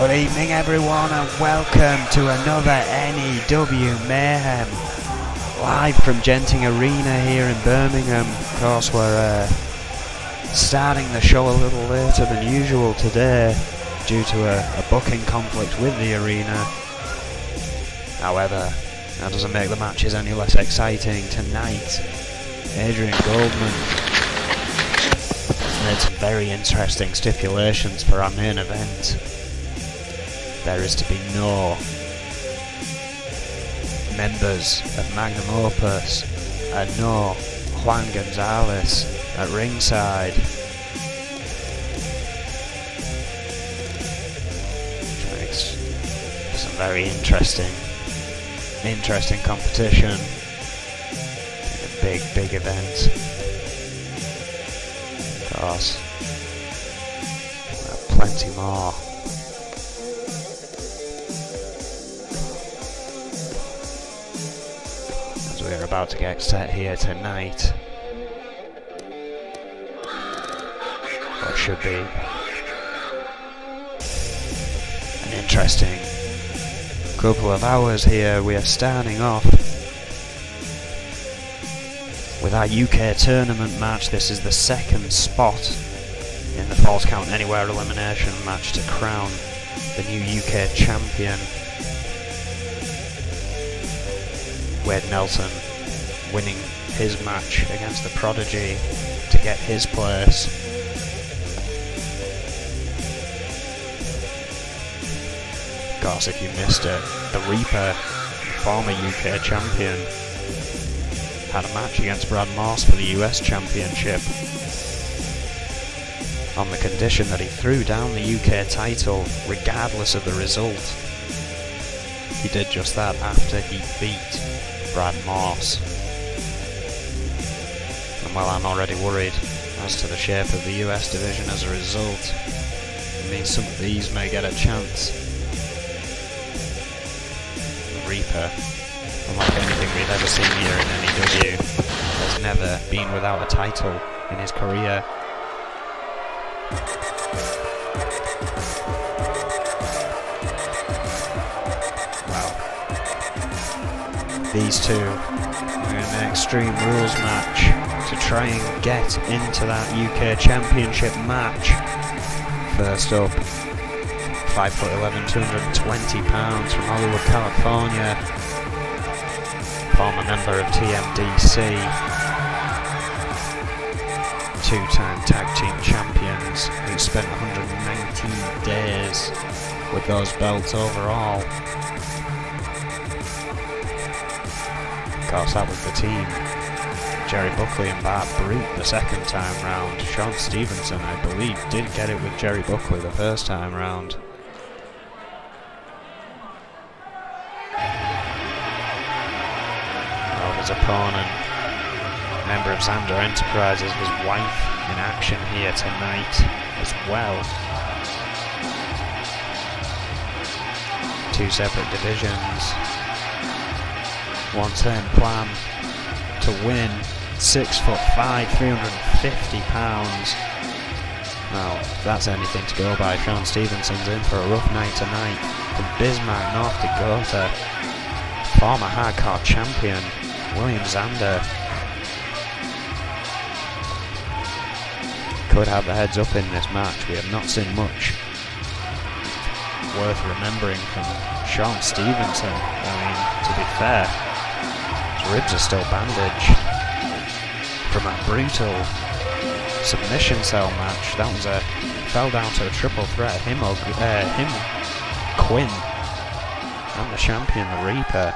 Good evening everyone and welcome to another N.E.W. Mayhem. Live from Genting Arena here in Birmingham. Of course we're starting the show a little later than usual today due to a booking conflict with the arena. However, that doesn't make the matches any less exciting. Tonight, Adrian Goldman made some very interesting stipulations for our main event. There is to be no members of Magnum Opus and no Juan Gonzalez at ringside. Which makes some very interesting competition. A big event. Of course, plenty more. As we're about to get set here tonight. What should be an interesting couple of hours here. We are starting off with our UK tournament match. This is the second spot in the Falls Count Anywhere elimination match to crown the new UK champion. Wade Nelson winning his match against the Prodigy to get his place. Of course, if you missed it, the Reaper, former UK champion, had a match against Brad Morse for the US Championship on the condition that he threw down the UK title regardless of the result. He did just that after he beat Brad Morse. And while I'm already worried as to the shape of the US division as a result, it means some of these may get a chance. The Reaper, unlike anything we've ever seen here in N.E.W, has never been without a title in his career. Wow. These two are in an Extreme Rules match to try and get into that UK Championship match. First up, 5'11", 220 pounds from Hollywood, California. Former member of TMDC, two-time tag team champions who spent 119 days with those belts overall. Of course, that was the team. Jerry Buckley and Bart Brute the second time round. Sean Stevenson, I believe, did get it with Jerry Buckley the first time round. His opponent, member of Xander Enterprises, his wife in action here tonight as well. Two separate divisions. 110 plan to win. 6'5", 350 pounds. Well, if that's anything to go by, Sean Stevenson's in for a rough night tonight. From Bismarck, North Dakota, former hardcore champion William Xander could have the heads up in this match. We have not seen much worth remembering from Sean Stevenson. I mean, to be fair, his ribs are still bandaged from a brutal submission cell match. That was fell down to a triple threat. Him, Quinn, and the champion, the Reaper.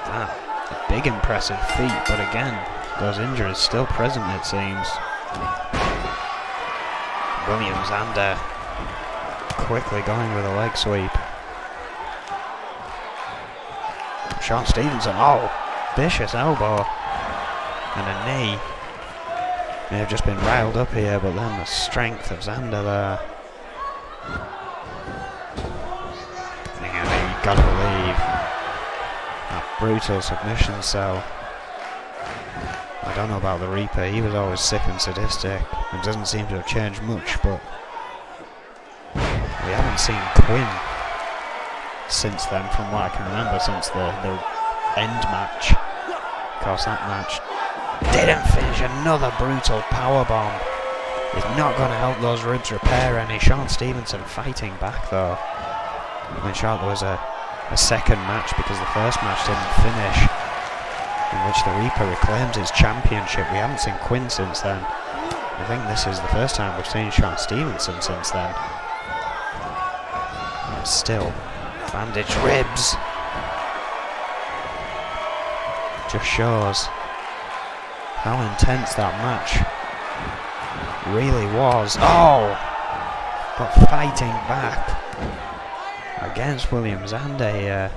A big impressive feat, but again, those injuries still present, it seems. William Xander quickly going with a leg sweep. Sean Stevenson, oh, vicious elbow and a knee. May have just been riled up here, but then the strength of Xander there. And you've got to believe that brutal submission cell I don't know about the Reaper, he was always sick and sadistic and doesn't seem to have changed much, but we haven't seen Quinn since then, from what I can remember, since the end match. Of course, that match didn't finish. Another brutal powerbomb is not going to help those ribs repair any. Sean Stevenson fighting back though. I'm sure there was a second match because the first match didn't finish, in which the Reaper reclaimed his championship. We haven't seen Quinn since then. I think this is the first time we've seen Sean Stevenson since then. But still, bandaged ribs. Just shows how intense that match really was. Oh! But fighting back against William Zander here.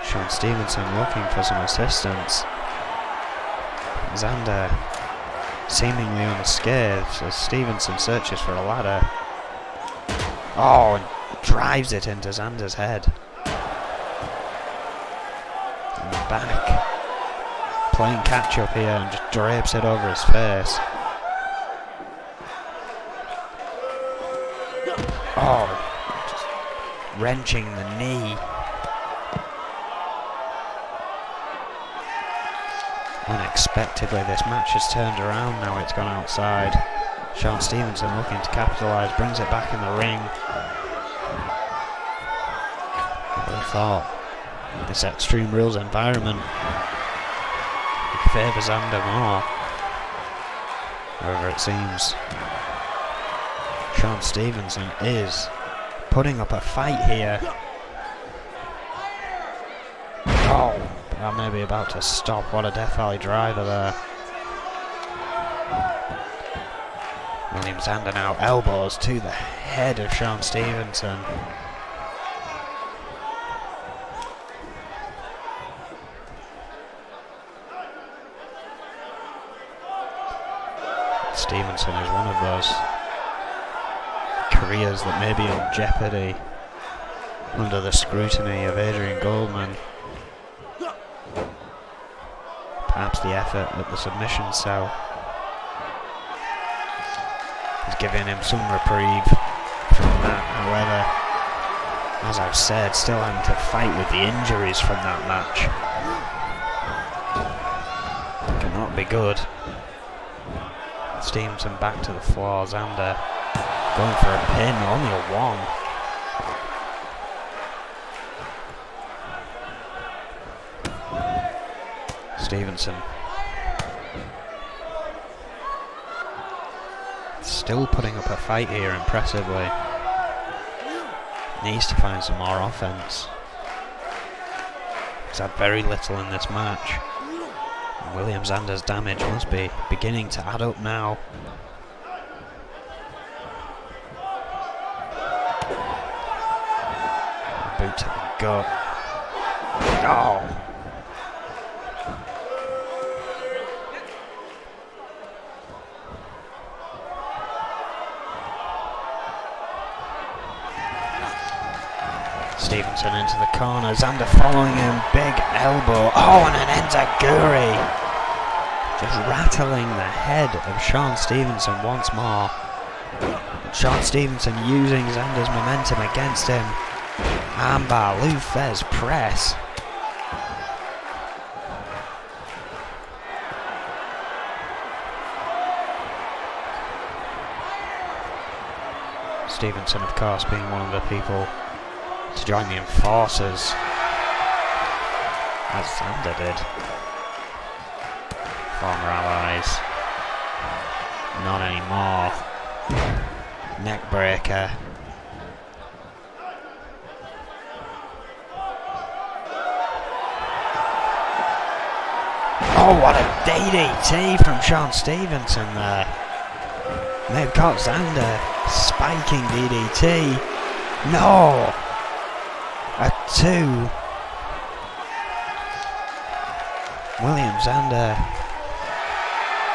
Sean Stevenson looking for some assistance. Zander seemingly unscathed as Stevenson searches for a ladder. Oh, and drives it into Zander's head. And back. Playing catch up here and just drapes it over his face. Oh, just wrenching the knee. Unexpectedly, this match has turned around now, it's gone outside. Sean Stevenson looking to capitalise, brings it back in the ring. I would have thought this Extreme Rules environment favours Zander more. However, it seems Sean Stevenson is putting up a fight here. Oh, but I may be about to stop. What a Death Valley driver there. William Zander now elbows to the head of Sean Stevenson. Stevenson is one of those careers that may be in jeopardy under the scrutiny of Adrian Goldman. Perhaps the effort at the submission cell is giving him some reprieve from that. However, as I've said, still having to fight with the injuries from that match. Cannot be good. Stevenson back to the floor. Zander going for a pin, only a 1. Stevenson still putting up a fight here impressively. Needs to find some more offense. He's had very little in this match. And William Zander's damage must be beginning to add up now. Boot to the gut. Oh! Stevenson into the corner, Zander following him, big elbow, oh, and an enziguri! Just rattling the head of Sean Stevenson once more. Sean Stevenson using Zander's momentum against him. Armbar, Lou Fez press. Stevenson, of course, being one of the people to join the Enforcers, as Zander did. Former allies. Not anymore. Neck breaker. Oh, what a DDT from Sean Stevenson there. They've got Zander spiking DDT. No! A 2. William Zander,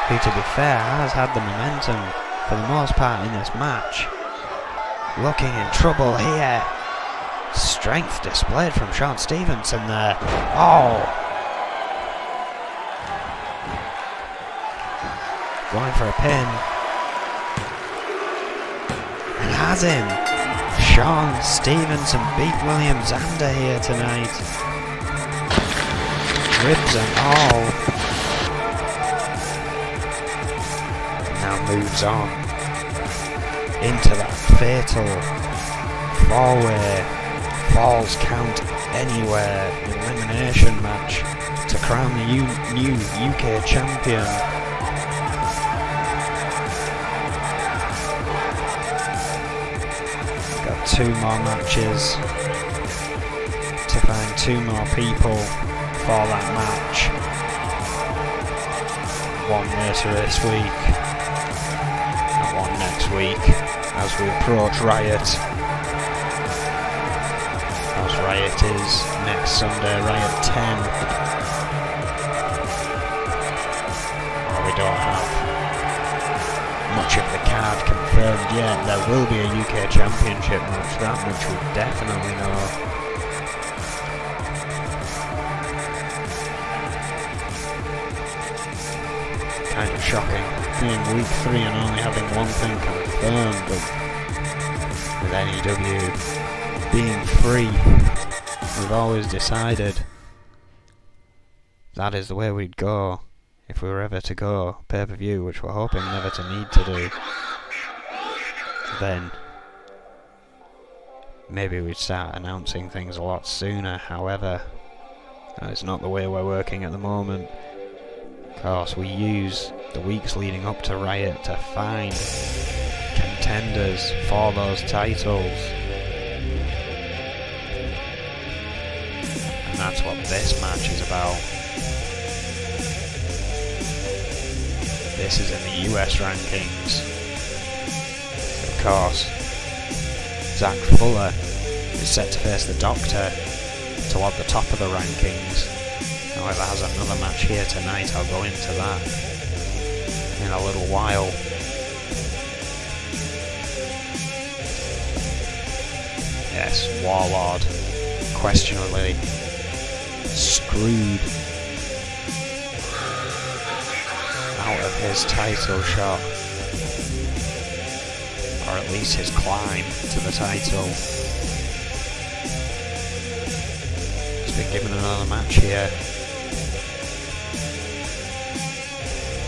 who to be fair has had the momentum for the most part in this match, looking in trouble here. Strength displayed from Sean Stevenson there. Oh! going for a pin. And has him. Sean Stevenson beat William Zander here tonight. Ribs and all. Now moves on into that fatal four-way falls count anywhere elimination match to crown the new UK champion. Got 2 more matches to find 2 more people for that match. 1 later this week and 1 next week as we approach Riot. As Riot is next Sunday, Riot 10. We don't have much of the card confirmed yet. There will be a UK Championship match, that much we definitely know. Kind of shocking being week 3 and only having 1 thing confirmed, but with N.E.W being free, we've always decided that is the way we'd go if we were ever to go pay-per-view, which we're hoping never to need to do. Then maybe we'd start announcing things a lot sooner. However, that is not the way we're working at the moment. Of course, we use the weeks leading up to Riot to find contenders for those titles. And that's what this match is about. This is in the US rankings. Of course, Zach Fuller is set to face the Doctor toward the top of the rankings. However, has another match here tonight. I'll go into that in a little while. Yes, Warlord questionably screwed out of his title shot, or at least his climb to the title. He's been given another match here,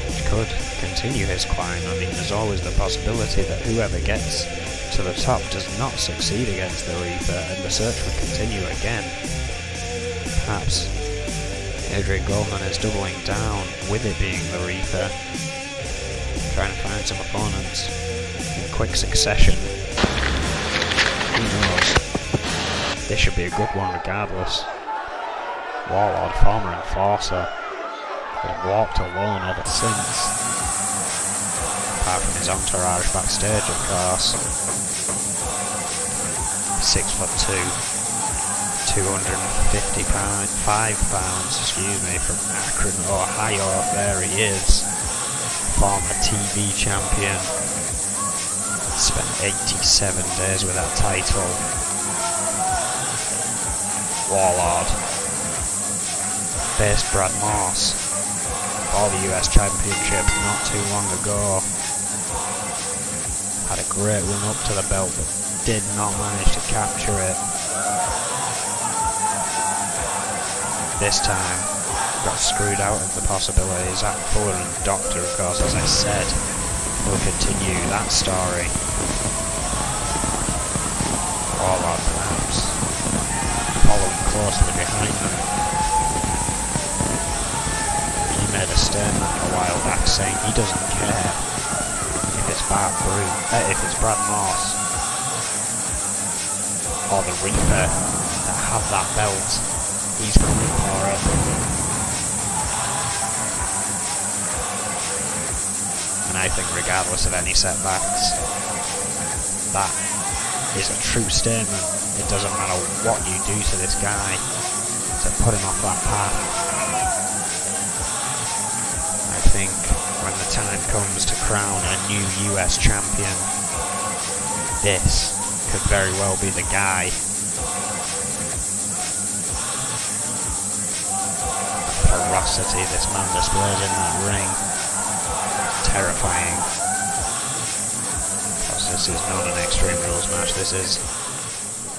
which could continue his climb. I mean, there's always the possibility that whoever gets to the top does not succeed against the Reaper, and the search would continue again. Perhaps Adrian Goldman is doubling down with it being the Reaper, trying to find some opponents in quick succession. Who knows? This should be a good one regardless. Warlord, former enforcer, has walked alone ever since. Apart from his entourage backstage, of course. 6'2", 255 pounds, excuse me, from Akron, Ohio. There he is. Former TV champion. Spent 87 days with that title. Warlord. Faced Brad Morse for the US Championship not too long ago. Had a great run up to the belt, but did not manage to capture it. This time, got screwed out of the possibility. Zach Fuller and Doctor, of course, as I said, will continue that story. Warlord perhaps following closely behind them. He made a statement a while back saying he doesn't care if it's Brad Morse or the Reaper that have that belt. He's coming for it. And I think regardless of any setbacks, that is a true statement. It doesn't matter what you do to this guy to put him off that path. I think when the time comes to crown a new US champion, this could very well be the guy. Ferocity this man displays in that ring. terrifying. Because this is not an Extreme Rules match, this is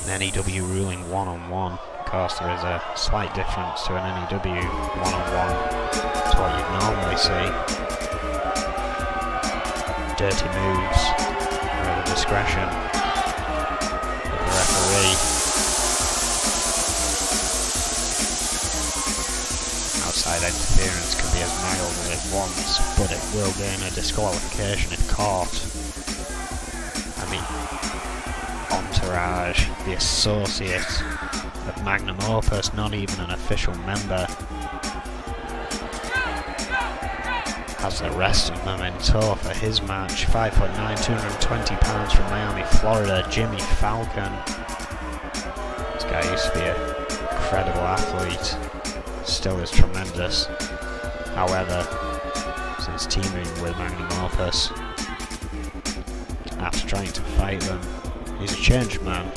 an N.E.W. ruling one-on-one. Of course, there is a slight difference to an N.E.W. one-on-one to what you'd normally see. Dirty moves, or the discretion of the referee. Outside interference can be as mild as it wants, but it will gain a disqualification if caught. I mean, Entourage, the associate of Magnum Opus, not even an official member, has the rest of them in tow for his match. 5'9", 220 pounds from Miami, Florida, Jimmy Falcon. This guy used to be an incredible athlete, still is tremendous. However, since teaming with Magnum Opus, after trying to fight them, he's a changed man.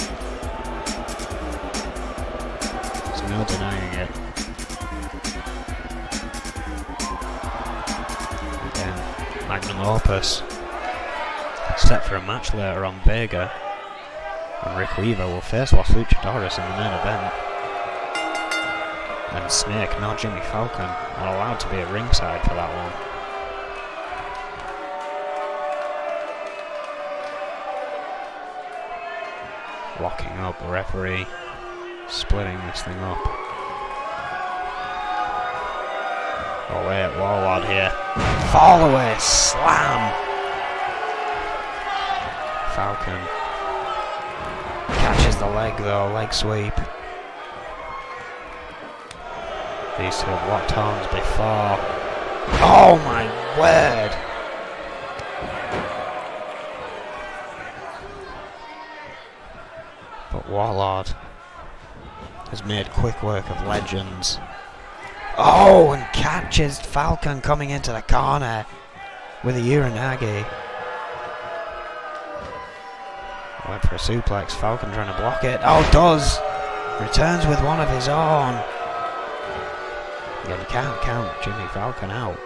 There's no denying it. Again, Magnum Opus set for a match later on Vega, and Rick Weaver will face Los Luchadores in the main event. And Snake, not Jimmy Falcon, are allowed to be at ringside for that one. Locking up the referee, splitting this thing up. Oh wait, Warlord here. Fall away, slam! Falcon catches the leg though, leg sweep. These two have locked arms before. Oh my word! But Warlord has made quick work of Legends. Oh, and catches Falcon coming into the corner with a Uranagi. Went for a suplex, Falcon trying to block it. Oh, does! Returns with one of his own. Yeah, you can't count Jimmy Falcon out.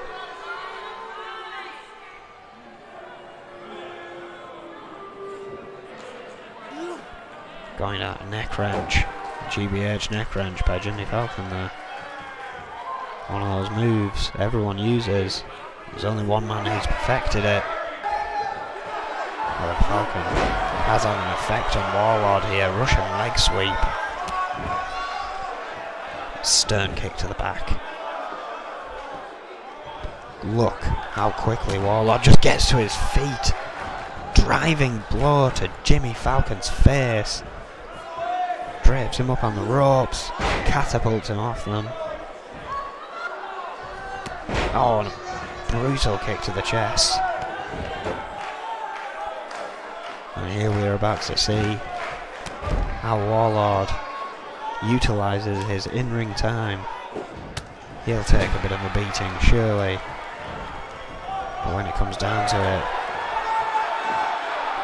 Going at a neck wrench. GBH neck wrench by Jimmy Falcon there. One of those moves everyone uses. There's only one man who's perfected it. Well, Falcon has had an effect on Warlord here. Russian leg sweep. Stern kick to the back. Look how quickly Warlord just gets to his feet. Driving blow to Jimmy Falcon's face. Drapes him up on the ropes. Catapults him off them. Oh, and a brutal kick to the chest. And here we are about to see how Warlord utilises his in-ring time. He'll take a bit of a beating, surely. But when it comes down to it,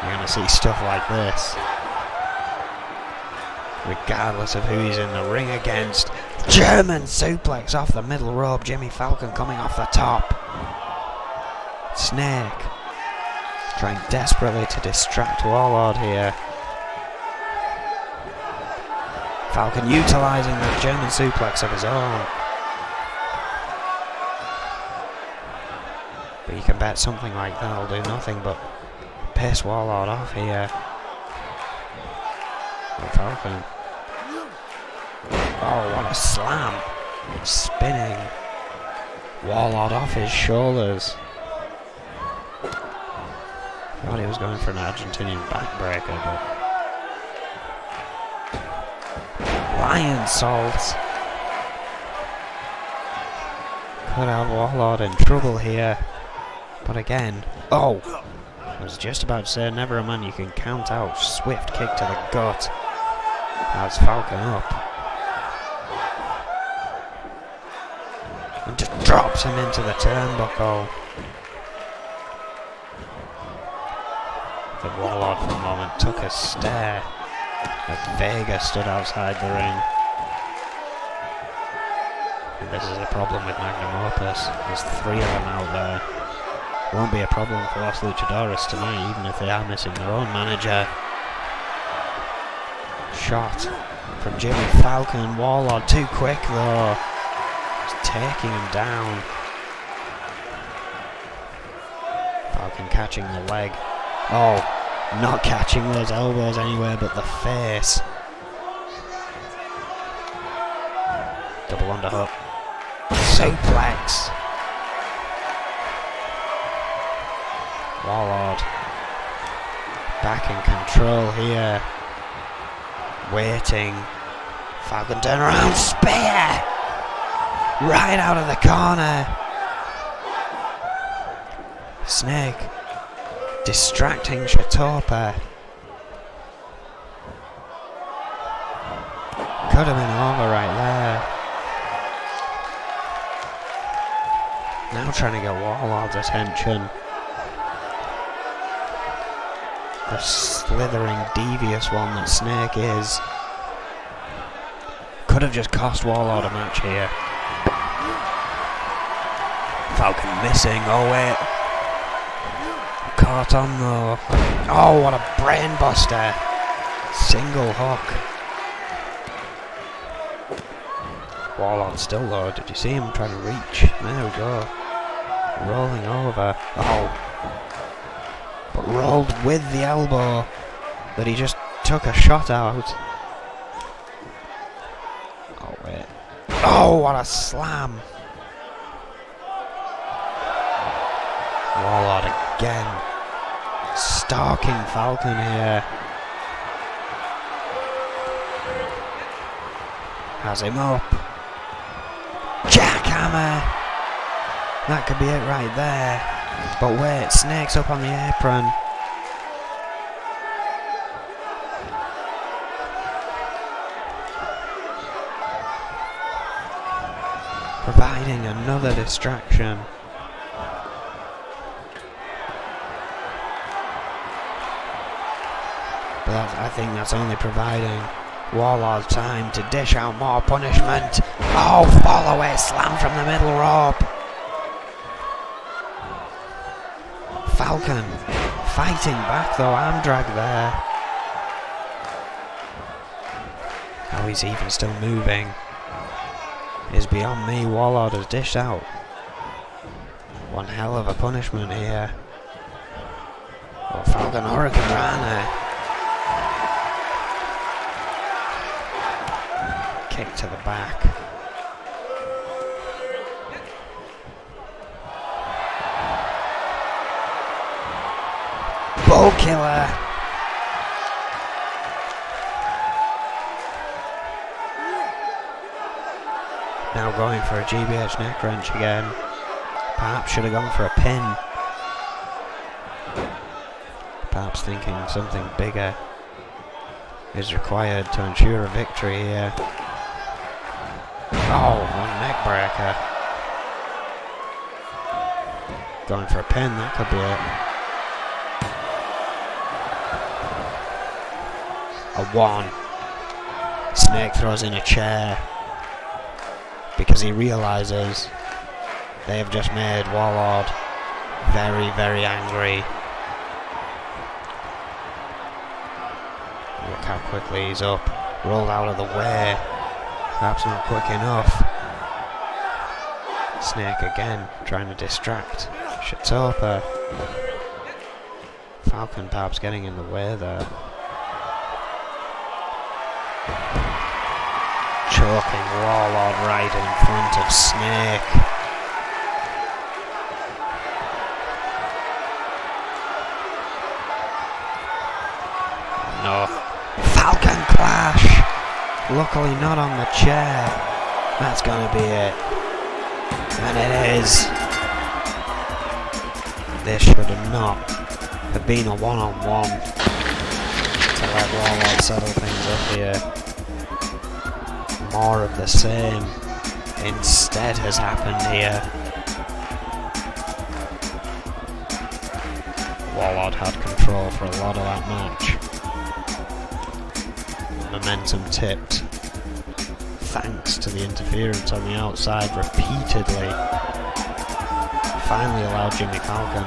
you're going to see stuff like this. Regardless of who he's in the ring against. German suplex off the middle rope. Jimmy Falcon coming off the top. Snake trying desperately to distract Warlord here. Falcon utilising that German suplex of his own. But you can bet something like that will do nothing but piss Warlord off here. And Falcon. Oh, what a slam. Spinning Warlord off his shoulders. Thought he was going for an Argentinian backbreaker, but Lion Salt could have Warlord in trouble here. But again, oh, I was just about to say, never a man you can count out. Swift kick to the gut. That's Falcon up. And just drops him into the turnbuckle. The Warlord for a moment took a stare as Vega stood outside the ring. And this is a problem with Magnum Opus. There's three of them out there. Won't be a problem for Los Luchadores tonight, even if they are missing their own manager. Shot from Jimmy Falcon. Warlord too quick though. Just taking him down. Falcon catching the leg. Oh, not catching those elbows anywhere but the face. Double underhook. Suplex. Warlord back in control here. Waiting. Falcon turn around. Spear! Right out of the corner. Snake distracting Shatopa. Could have been over right there. Now trying to get Warlord's attention. The slithering, devious one that Snake is. Could have just cost Warlord a match here. Falcon missing. Oh wait. Caught on though. Oh, what a brain buster. Single hook. Warlord still low. Did you see him trying to reach? There we go. Rolling over. Oh. But rolled with the elbow that he just took a shot out. Oh wait. Oh, what a slam. Warlord again. Stalking Falcon here. Has him up. Jackhammer. That could be it right there. But wait, Snake's up on the apron. Providing another distraction. But I think that's only providing Warlord time to dish out more punishment. Oh, fall away slam from the middle rope. Falcon fighting back though, arm drag there. How he's even still moving is beyond me. Warlord has dished out one hell of a punishment here. Oh, Falcon Hurricane Rana. Kick to the back. Bow killer. Now going for a GBH neck wrench again. Perhaps should have gone for a pin. Perhaps thinking something bigger is required to ensure a victory here. Oh, one neck breaker. Going for a pin, that could be it. A one. Snake throws in a chair because he realizes they have just made Warlord very, very angry. Look how quickly he's up. Rolled out of the way. Perhaps not quick enough. Snake again trying to distract Shatopa. Falcon perhaps getting in the way there. Choking Warlord right in front of Snake. No. Falcon clash! Luckily not on the chair. That's gonna be it. And it is. This should have not have been a one-on-one to let Warlord settle things up here. More of the same instead has happened here. Warlord had control for a lot of that match. Momentum tipped thanks to the interference on the outside repeatedly. finally allowed Jimmy Falcon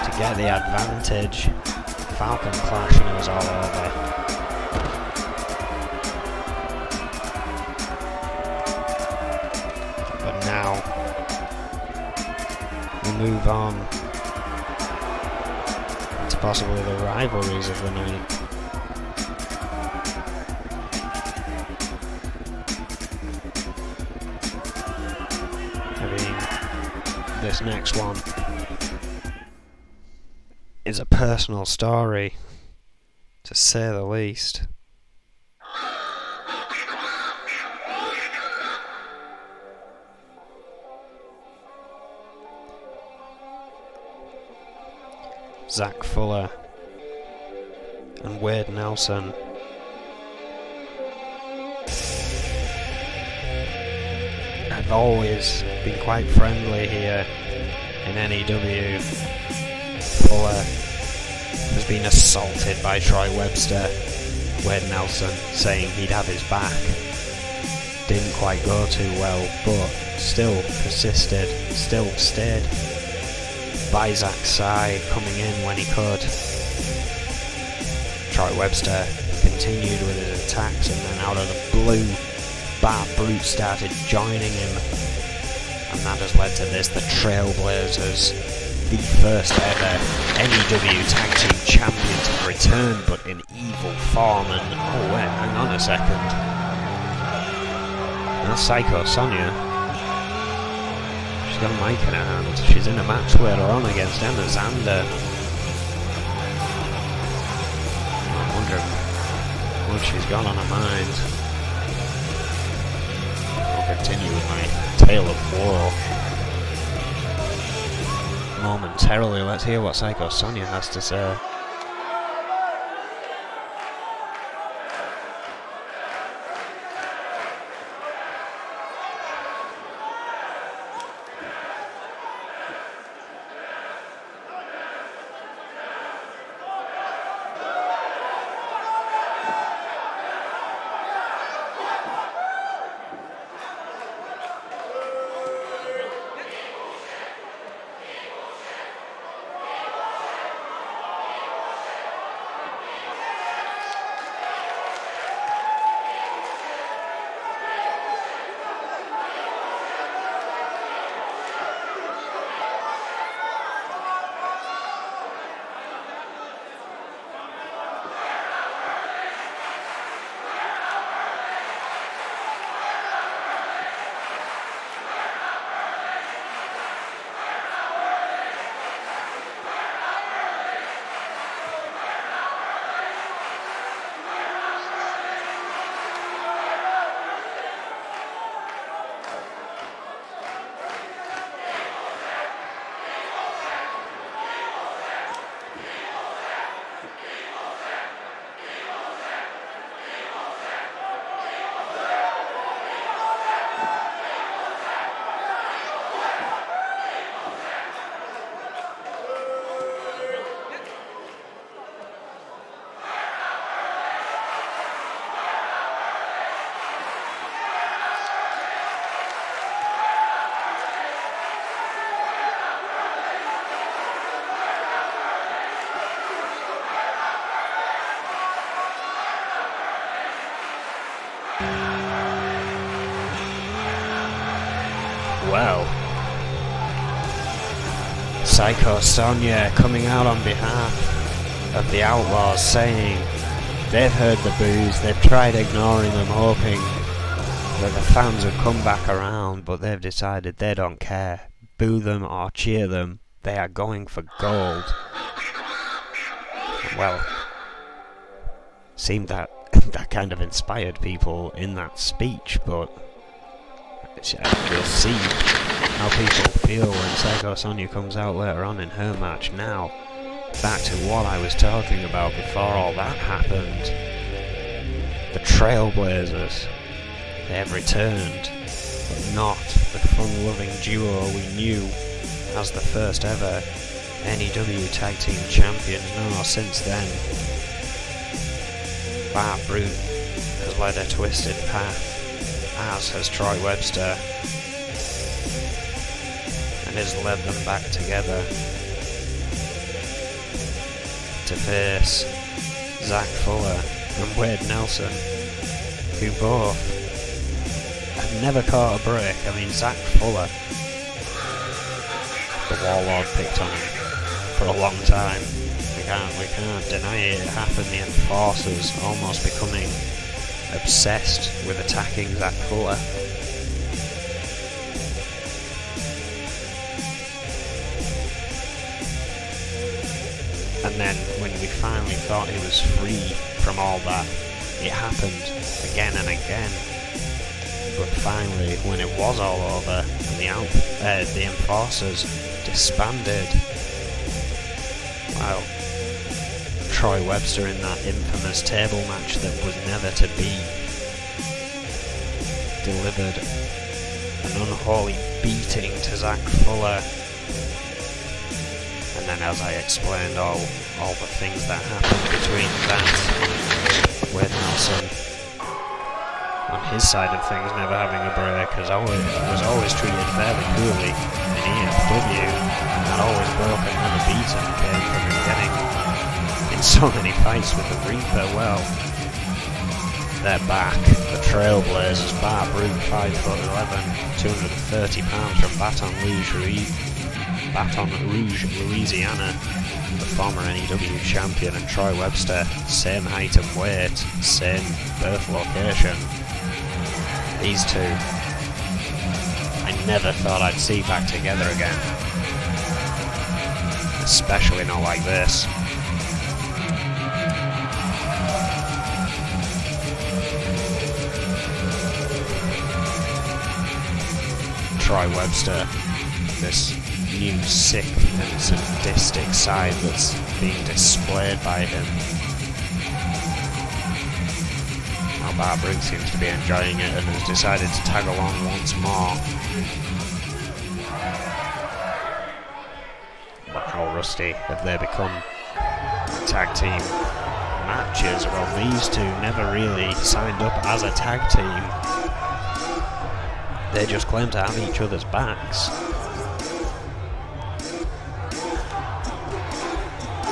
to get the advantage. Falcon clash and it was all over. But now we move on to possibly the rivalries of the night. This next one is a personal story, to say the least. Zach Fuller and Wade Nelson have always been quite friendly here in N.E.W. Fuller has been assaulted by Troy Webster. Wade Nelson saying he'd have his back. Didn't quite go too well, but still persisted, still stayed by Zach's side, coming in when he could. Troy Webster continued with his attacks, and then out of the blue, Bar Brute started joining him, and that has led to this. The Trailblazers, the first ever N.E.W. Tag Team Champions, have returned, but in evil form. And oh wait, hang on a second, that's Psycho Sonia. She's got a mic in her hand. She's in a match later on against Emma Zander. I'm wondering what she's got on her mind. I'll continue with my tale of war momentarily. Let's hear what Psycho Sonia has to say. Well, Psycho Sonia coming out on behalf of the Outlaws, saying they've heard the boos, they've tried ignoring them, hoping that the fans would come back around, but they've decided they don't care. Boo them or cheer them, they are going for gold. Well, seemed that that kind of inspired people in that speech, but we'll see how people feel when Psycho Sonia comes out later on in her match. Now, back to what I was talking about before all that happened. The Trailblazers, they have returned, but not the fun-loving duo we knew as the first ever N.E.W. Tag Team Champions. No, since then, Bar Brute has led a twisted path, as has Troy Webster. And has led them back together to face Zach Fuller and Wade Nelson, who both have never caught a break. I mean, Zach Fuller, the Warlord picked on him for a long time. We can't deny it. It happened. The Enforcers almost becoming obsessed with attacking Zach Fuller. And then when we finally thought he was free from all that, it happened again and again. But finally, when it was all over and the Enforcers disbanded, well, Troy Webster in that infamous table match that was never to be delivered an unholy beating to Zach Fuller. And then, as I explained, all the things that happened between that, Wade Nelson on his side of things never having a break, was always treated fairly coolly in E.F.W, and always broke and never beaten, came from him getting in so many fights with the Reaper. Well, they're back. The Trailblazers, Bart Brute, 5'11", 230 pounds from Baton Rouge, Louisiana, the former N.E.W champion, and Troy Webster, same height and weight, same birth location. These two, I never thought I'd see back together again, especially not like this. Troy Webster, this new sick and sadistic side that's being displayed by him. Now Bart Brute seems to be enjoying it and has decided to tag along once more. But how rusty have they become? Tag team matches. Well, these two never really signed up as a tag team. They just claim to have each other's backs.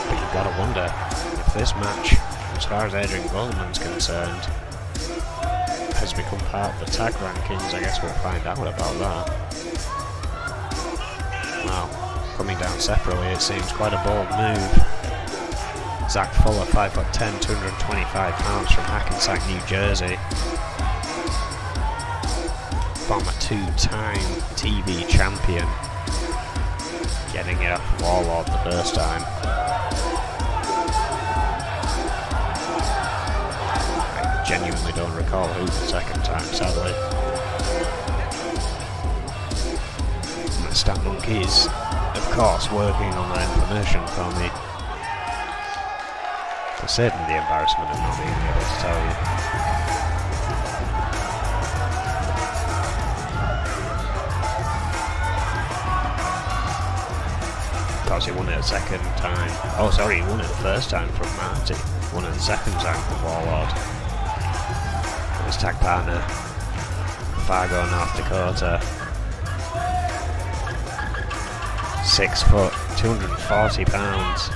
But you've got to wonder if this match, as far as Adrian Goldman's concerned, has become part of the tag rankings. I guess we'll find out about that. Well, coming down separately, it seems quite a bold move. Zach Fuller, 5'10", 225 pounds from Hackensack, New Jersey. Former two-time TV champion, getting it off Warlord the first time. I genuinely don't recall who the second time, sadly. My stat monkeys, of course, working on that information for me, to save me the embarrassment of not being able to tell you. He won it a second time. Oh, sorry, he won it the first time from Marty. Won it the second time from Warlord. His tag partner, Fargo, North Dakota. 6 foot, 240 pounds.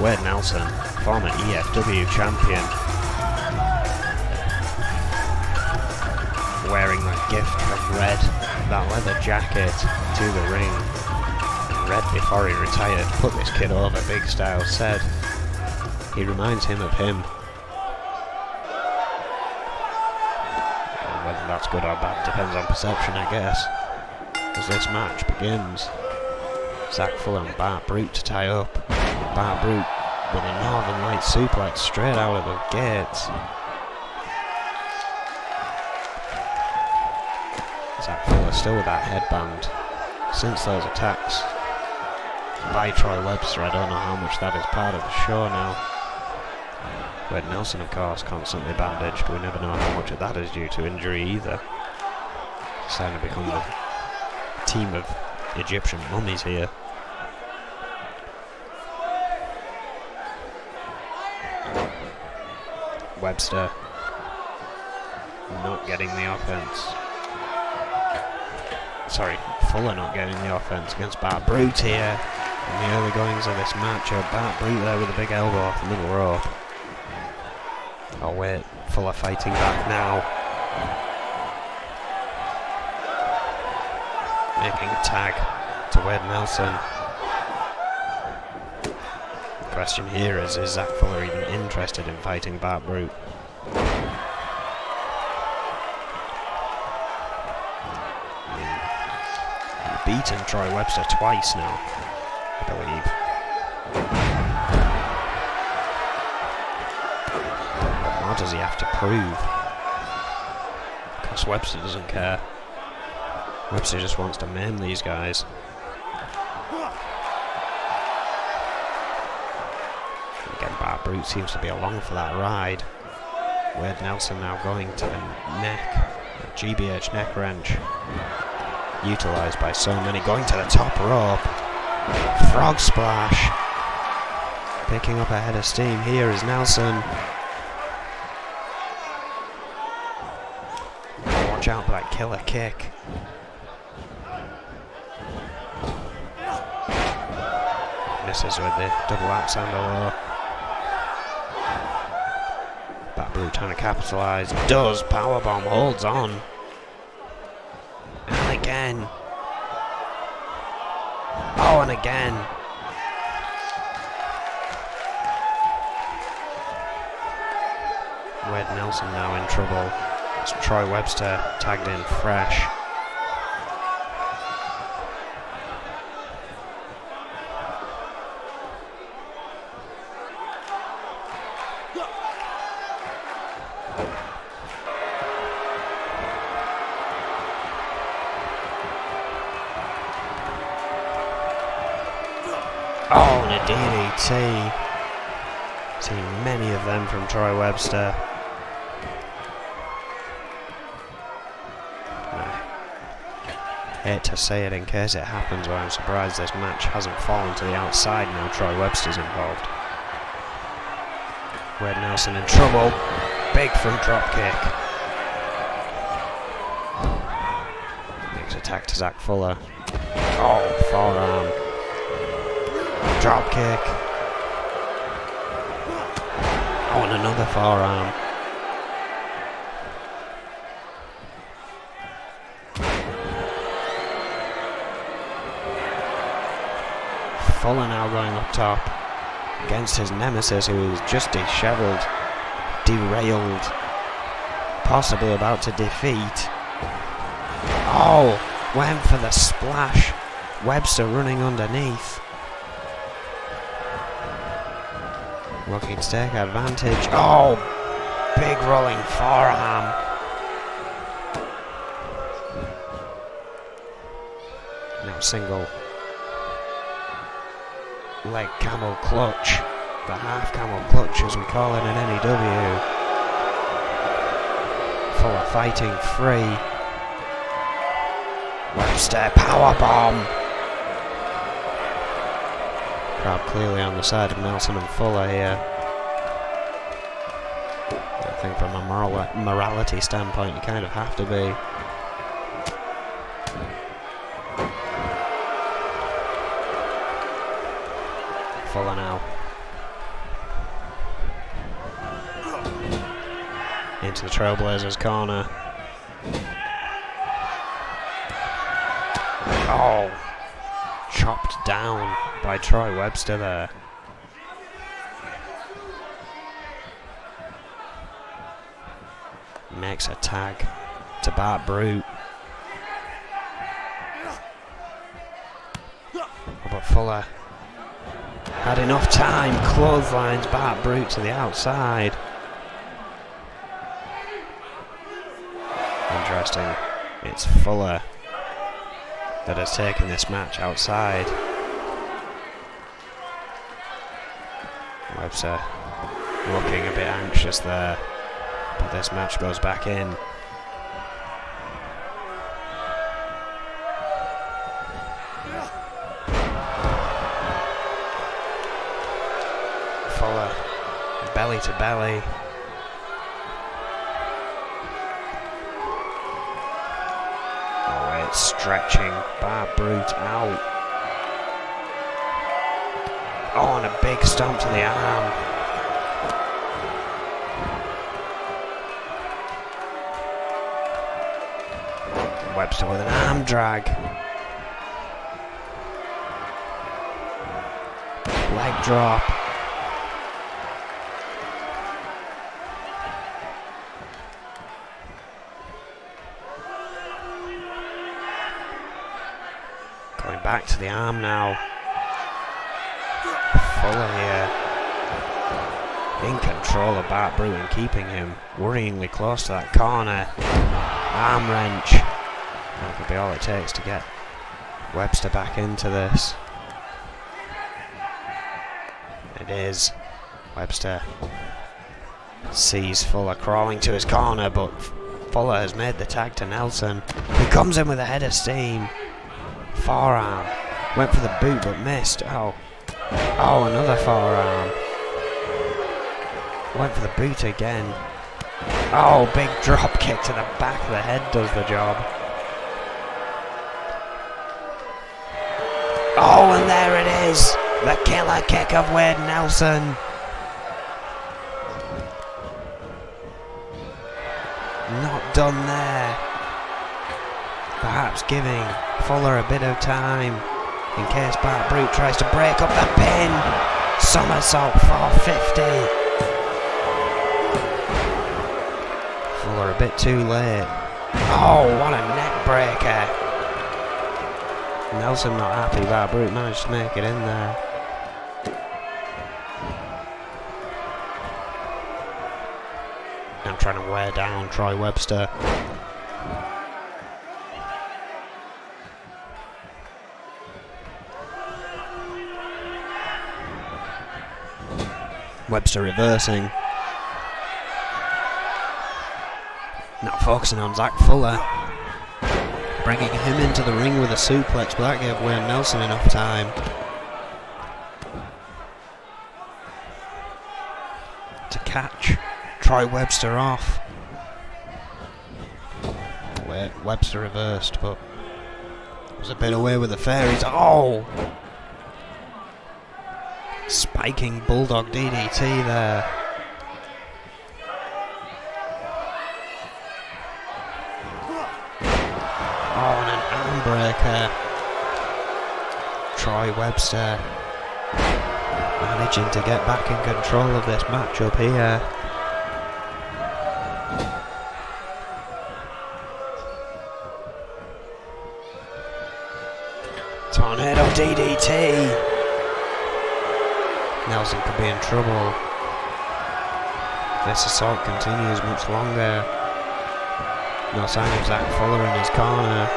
Wade Nelson, former EFW champion. Wearing that gift from Red, that leather jacket, to the ring. Red, before he retired, put this kid over, Big Styles said. He reminds him of him. Whether that's good or bad depends on perception, I guess. As this match begins, Zach Fuller and Bart Brute to tie up. Bart Brute with a Northern Light suplex straight out of the gates. Zach Fuller still with that headband since those attacks by Troy Webster. I don't know how much that is part of the show now. Wade Nelson, of course, constantly bandaged. We never know how much of that is due to injury either. It's starting to become a team of Egyptian mummies here. Webster not getting the offense. sorry, Fuller not getting the offense against Bart Brute here in the early goings of this matchup. Bart Brute there with a big elbow off the middle rope. Oh wait, Fuller fighting back now. Making a tag to Wade Nelson. The question here is Zach Fuller even interested in fighting Bart Brute? Beaten Troy Webster twice now, I believe. What more does he have to prove? Because Webster doesn't care. Webster just wants to maim these guys. Again, Bart Brute seems to be along for that ride. Wade Nelson now going to the neck. GBH neck wrench. Utilised by so many, going to the top rope. Frog splash. Picking up a head of steam here is Nelson. Watch out for that killer kick. Misses with the double axe handle. Bart Brute trying to capitalise. Does. Powerbomb, holds on. And again. Oh, and again. Wade Nelson now in trouble. It's Troy Webster tagged in fresh. Oh, and a DDT. Seen many of them from Troy Webster. I hate to say it in case it happens, but I'm surprised this match hasn't fallen to the outside now Troy Webster's involved. Wade Nelson in trouble. Big front drop kick. Next attack to Zach Fuller. Oh, forearm. Drop kick. Oh, and another forearm. Fuller now going up top against his nemesis, who is just dishevelled, derailed, possibly about to defeat. Oh, went for the splash. Webster running underneath. Looking to take advantage. Oh, big rolling forearm. Now single leg camel clutch. The half camel clutch as we call it in N.E.W. Fuller fighting free. Webster powerbomb. Crowd clearly on the side of Nelson and Fuller here. I think from a morality standpoint you kind of have to be. Fuller now. Into the Trailblazers corner. Oh! Chopped down by Troy Webster there. Makes a tag to Bart Brute. But Fuller had enough time. Clotheslines Bart Brute to the outside. Interesting. It's Fuller that has taken this match outside. Webster looking a bit anxious there, but this match goes back in. Fuller, belly to belly. stretching Bar Brute out. Oh, and a big stomp to the arm. Webster with an arm drag. Leg drop. Going back to the arm now. Fuller here. In control of Bart Brute and keeping him worryingly close to that corner. Arm wrench. That could be all it takes to get Webster back into this. It is. Webster sees Fuller crawling to his corner, but Fuller has made the tag to Nelson. He comes in with a head of steam. Forearm. Went for the boot but missed. Oh, another forearm. Went for the boot again. Oh, big drop kick to the back of the head does the job. Oh, and there it is. The killer kick of Wade Nelson. Not done there. Perhaps giving Fuller a bit of time in case Bart Brute tries to break up the pin. Somersault 450. Fuller a bit too late. Oh, what a neck breaker. Nelson not happy. Bart Brute managed to make it in there. I'm trying to wear down Troy Webster. Webster reversing. Now focusing on Zach Fuller. Bringing him into the ring with a suplex, but that gave Wayne Nelson enough time to catch Troy Webster off. Webster reversed, but was a bit away with the fairies. Oh! Spiking Bulldog DDT there. Oh, and an arm breaker. Troy Webster managing to get back in control of this matchup here. Tornado DDT. Nelson could be in trouble if this assault continues much longer. No sign of Zach Fuller in his corner.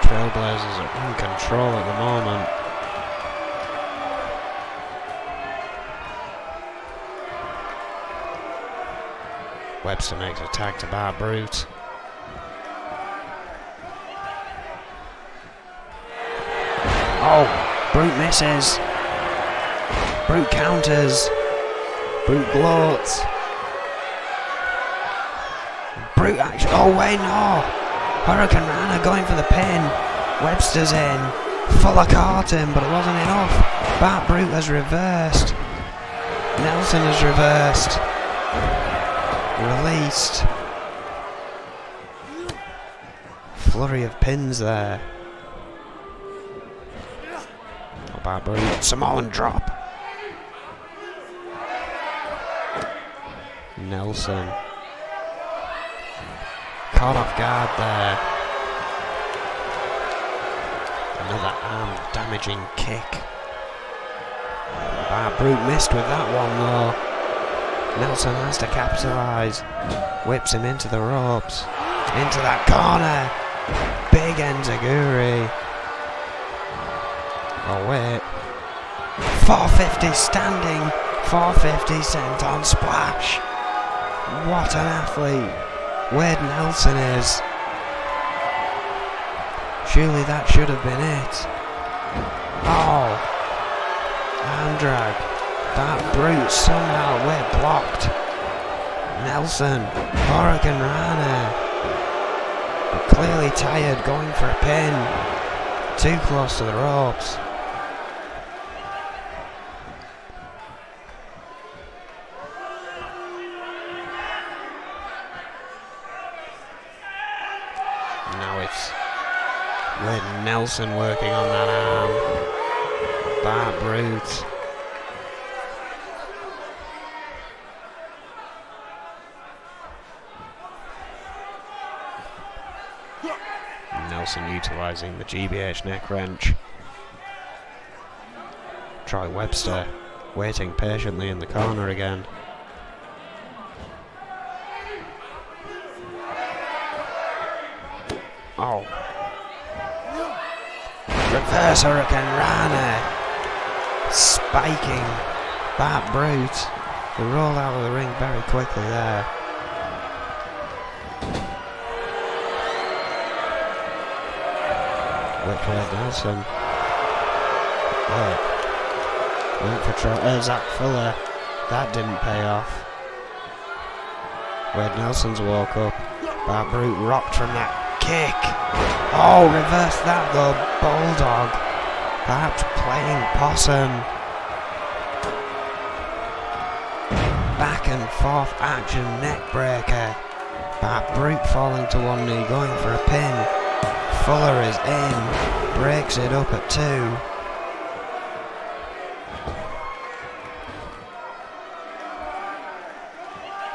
Trailblazers are in control at the moment. Webster makes a tag to Bart Brute. Oh, Brute misses. Brute counters. Brute gloats. Brute action. Oh wait, no. Hurricane Rana going for the pin. Webster's in. Fuller caught him, but it wasn't enough. Bart Brute has reversed. Nelson has reversed. Released. Flurry of pins there. Bart Brute. Samoan drop. Nelson caught off guard there. Another arm damaging kick. Bart Brute missed with that one though. Nelson has to capitalise. Whips him into the ropes. Into that corner. Big Enziguri. Oh wait. 450 standing. 450 senton splash. What an athlete Wade Nelson is. Surely that should have been it. Oh. Arm drag. Bart Brute somehow Wade blocked. Nelson, Hurricane Rana. But clearly tired, going for a pin. Too close to the ropes. Now it's with Nelson working on that arm. Bart Brute. Nelson utilising the GBH neck wrench. Troy Webster waiting patiently in the corner again. Oh. Reverse Hurricane Rana. Spiking Bart Brute. They roll out of the ring very quickly there. Whitfield Nelson. Went for Zach Fuller. That didn't pay off. Wade Nelson's woke up. Bart Brute rocked from that kick. Oh, reverse that though. Bulldog. Perhaps playing possum. Back and forth action neck breaker. Bart Brute falling to one knee, going for a pin. Fuller is in, breaks it up at 2.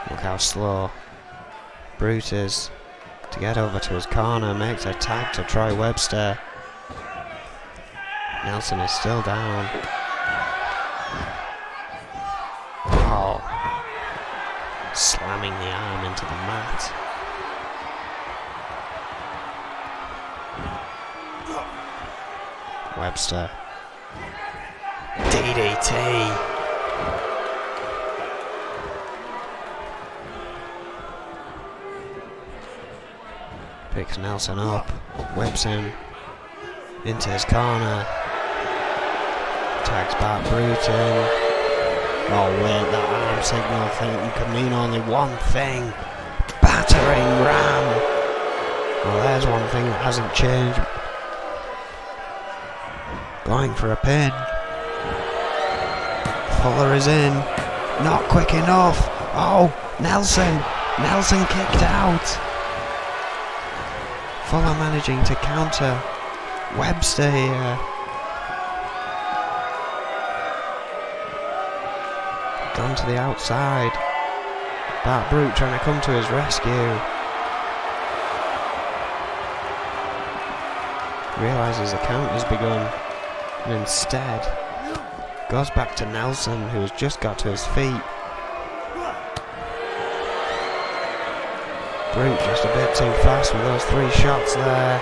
Look how slow Brute is to get over to his corner, makes a tag to Troy Webster. Nelson is still down. Oh, slamming the arm into the mat. Webster. DDT. Picks Nelson up, whips him into his corner. Tags Bart Brute in. Oh wait, that arm signal thing could mean only one thing. Battering ram. Well, there's one thing that hasn't changed. Going for a pin. Fuller is in. Not quick enough. Oh, Nelson. Nelson kicked out. Fuller managing to counter Webster here. Gone to the outside. Bart Brute trying to come to his rescue. Realises the count has begun. And instead goes back to Nelson, who has just got to his feet. Brute just a bit too fast with those 3 shots there.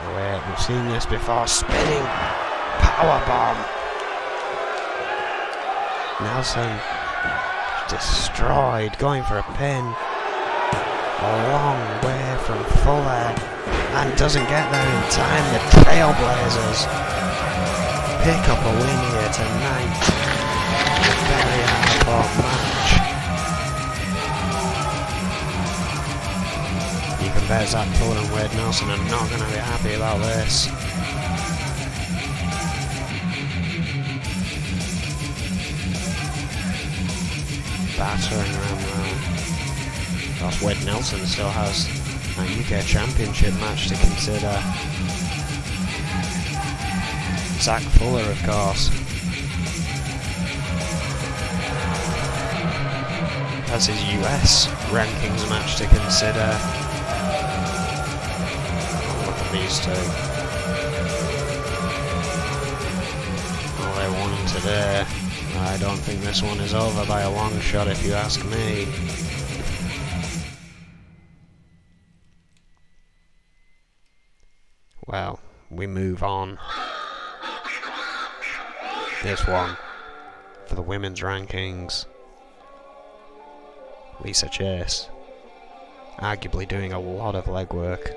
Oh wait, we've seen this before. Spinning powerbomb. Nelson destroyed, going for a pin. A long way from Fuller. And doesn't get there in time. The Trailblazers pick up a win here tonight. A very hard-fought match. You can bet Zach Fuller and Wade Nelson are not going to be happy about this. Battering around now. Of course, Wade Nelson still has a UK Championship match to consider. Zach Fuller, of course, has his US rankings match to consider. Oh, look at these two. All they won today. I don't think this one is over by a long shot, if you ask me. Well, we move on. This one, for the women's rankings. Lisa Chase, arguably doing a lot of legwork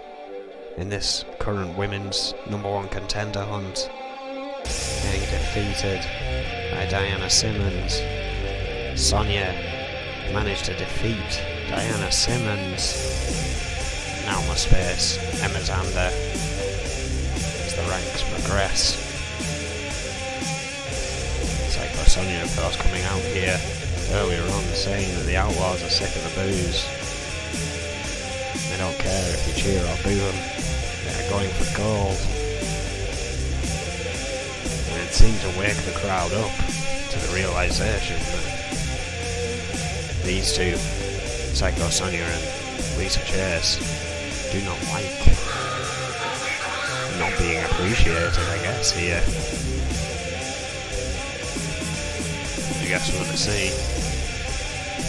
in this current women's #1 contender hunt. Getting defeated by Diana Simmons. Sonya managed to defeat Diana Simmons. Now must face Emma Zander as the ranks progress. Psycho Sonya, of course, coming out here earlier on saying that the Outlaws are sick of the boos. They don't care if you cheer or boo them, they're going for gold. And it seemed to wake the crowd up to the realisation that these two, Psycho Sonya and Lisa Chase, do not like not being appreciated, I guess, here. I guess we're going to see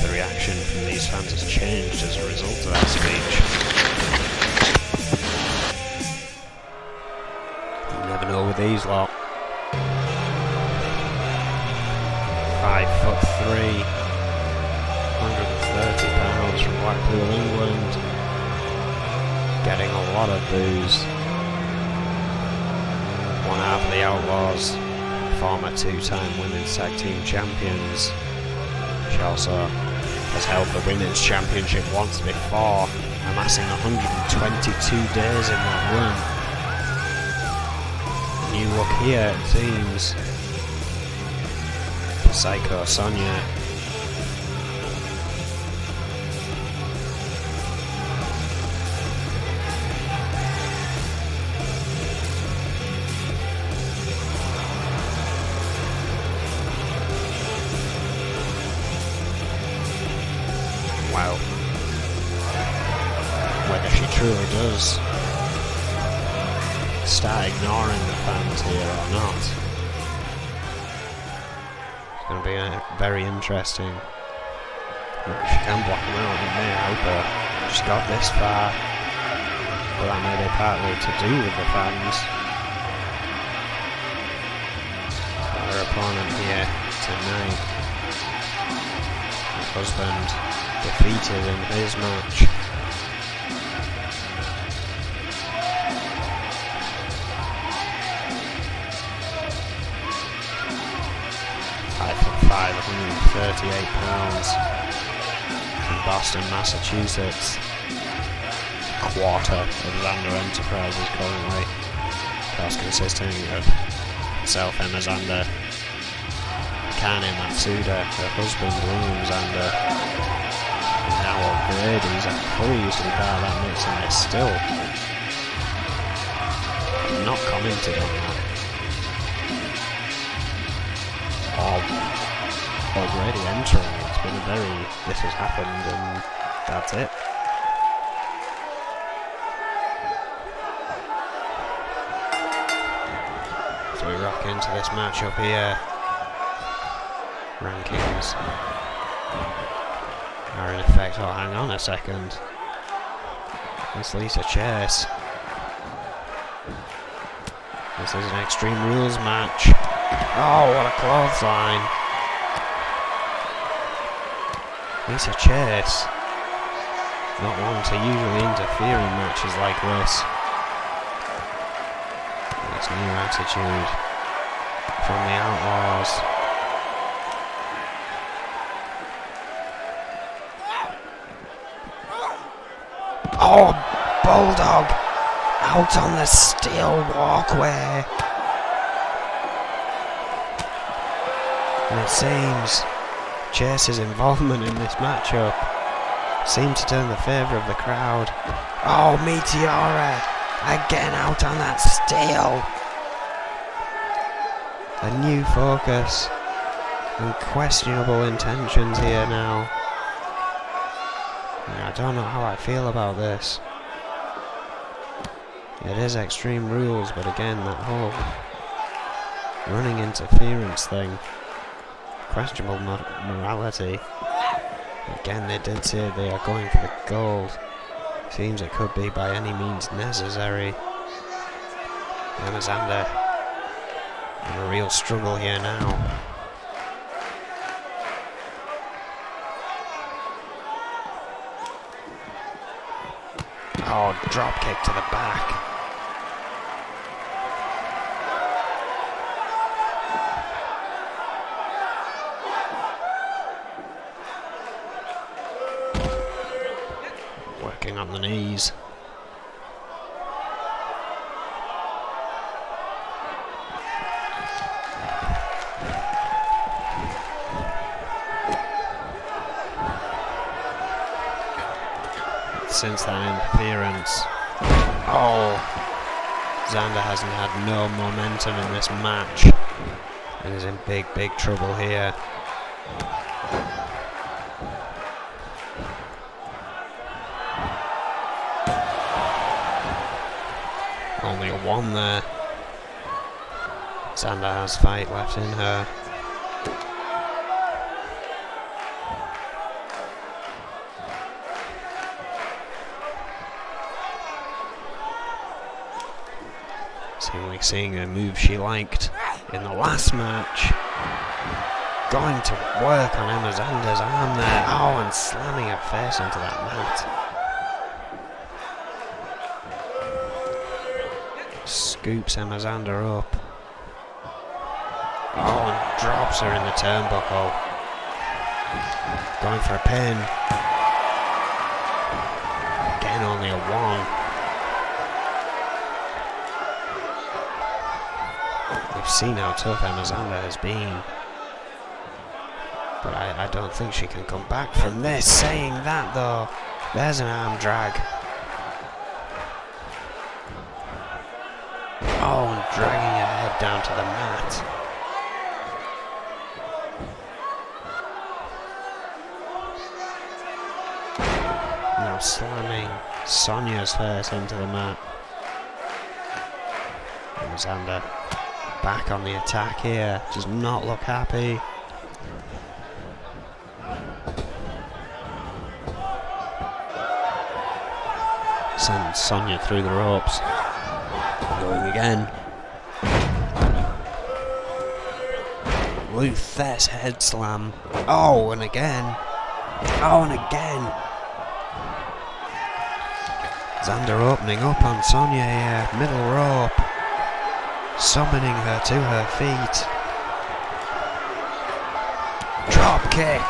the reaction from these fans has changed as a result of that speech. You never know with these lot. 5'3", 130 pounds from Blackpool, England. Getting a lot of boos. One half of the Outlaws, former two-time women's tag team champions. She also has held the women's championship once before, amassing 122 days in that run. New look here, it seems, for Psycho Sonya. Well, whether she truly does start ignoring the fans here or not, it's going to be very interesting. If she can block them out, it may help her. She's got this far, but that may be partly to do with the fans. Her opponent here tonight, her husband, defeated in his match. £5'5", 138 pounds from Boston, Massachusetts. A quarter of Zander Enterprises currently. Of course, consisting of herself, Emma Zander, Kane Matsuda, her husband William Zander, and now O'Grady's fully used to be part of that mix, and they're still not commented on that. Already entering, it's been a very, this has happened and that's it. So we rock into this matchup here. Rankings are in effect. Oh, hang on a second. It's Lisa Chase. This is an Extreme Rules match. Oh, what a clothesline. Lisa Chase, not one to usually interfere in matches like this. This new attitude from the Outlaws. Oh, Bulldog out on the steel walkway. And it seems Chase's involvement in this matchup seemed to turn the favour of the crowd. Oh, Meteora again out on that steel. A new focus and questionable intentions here now. I don't know how I feel about this. It is Extreme Rules, but again, that whole running interference thing, questionable morality. Again, they did say they are going for the gold. Seems it could be by any means necessary. Emma Zander in a real struggle here now. Oh, drop kick to the back. working on the knees. Since that interference, oh, Xander hasn't had no momentum in this match and is in big trouble here. Only a 1 there. Xander has fight left in her. Seeing a move she liked in the last match. Going to work on Emma Xander's arm there. Oh, and slamming her face into that mat. Scoops Emma Xander up. Oh, and drops her in the turnbuckle. Going for a pin. Again, only a 1. We've seen how tough Emma Xander has been, but I don't think she can come back from this. Saying that though, there's an arm drag. Oh, and dragging her head down to the mat. Now slamming Sonia's face into the mat. Emma Xander back on the attack here, does not look happy. Sends Sonia through the ropes. Going again. Luthes head slam. Oh, and again. Oh, and again. Xander opening up on Sonia here, middle rope. Summoning her to her feet. Drop kick.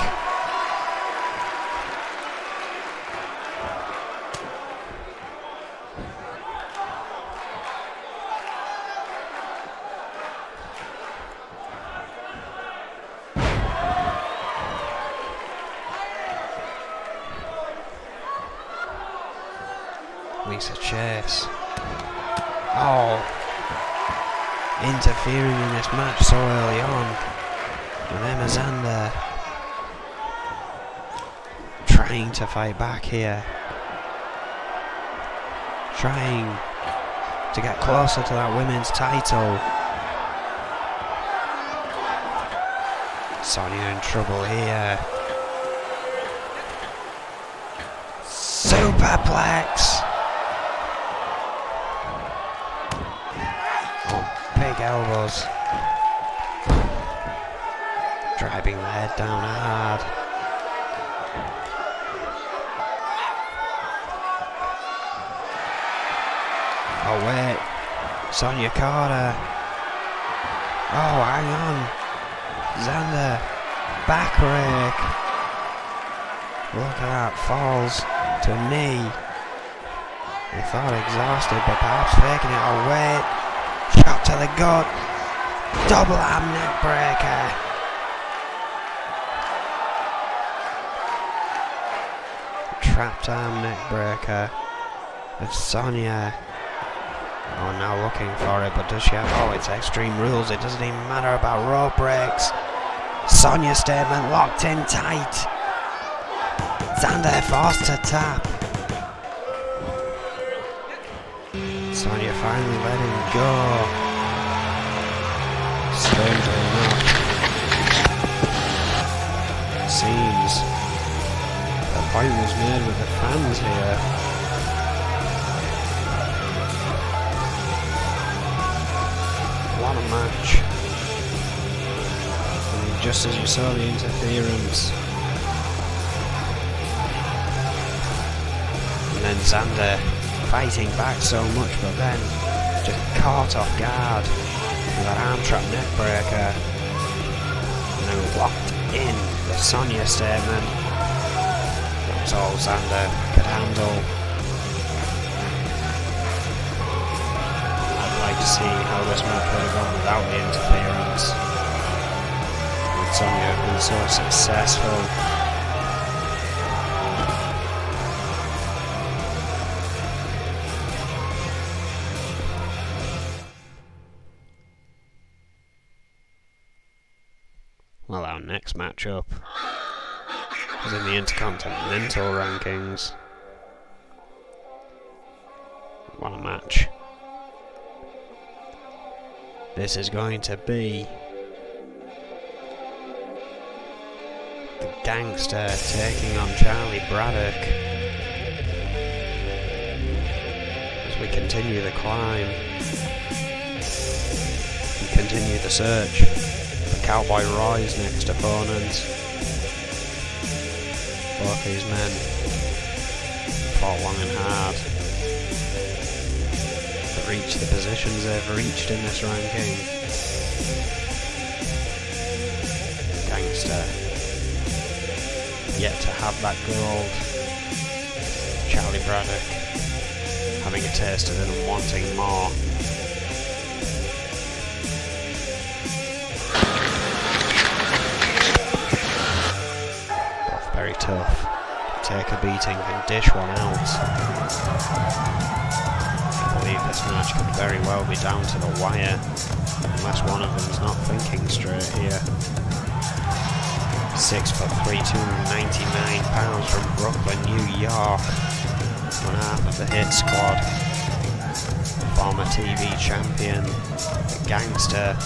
Lisa Chase. Oh. Interfering in this match so early on with Emma Xander trying to fight back here, trying to get closer to that women's title. Sonia in trouble here. Superplex. Big elbows. Driving the head down hard. Oh wait. Sonia Carter. Oh, hang on. Xander. Back rake. Look at that. Falls to a knee. He thought exhausted, but perhaps faking it. Oh wait. Shot to the gut. Double arm neck breaker. Trapped arm neck breaker. With Sonia. Oh, now looking for it, but does she have... Oh, it's Extreme Rules. It doesn't even matter about rope breaks. Sonia statement locked in tight. Xander forced to tap. Sonia finally letting go. Strangely enough, seems the point was made with the fans here. What a match. And just as you saw the interference, and then Xander fighting back so much, but then just caught off guard with that arm trap neck breaker, and then locked in the Sonia statement. That was all Xander could handle. to see how this match would have gone without the interference. Sonya had been so successful. Well, our next matchup is in the Intercontinental rankings. What a match. This is going to be the Gangster taking on Charlie Braddock as we continue the climb and continue the search for Cowboy Roy's next opponent. Both these men fought long and hard to reach the positions they've reached in this ranking. Gangster yet to have that gold. Charlie Braddock having a taste of it and wanting more. Both very tough. Take a beating and dish one out. I believe this match could very well be down to the wire unless one of them's not thinking straight here. 6'3", 299 pounds from Brooklyn, New York. One half of the Hit Squad. Former TV champion, the Gangster.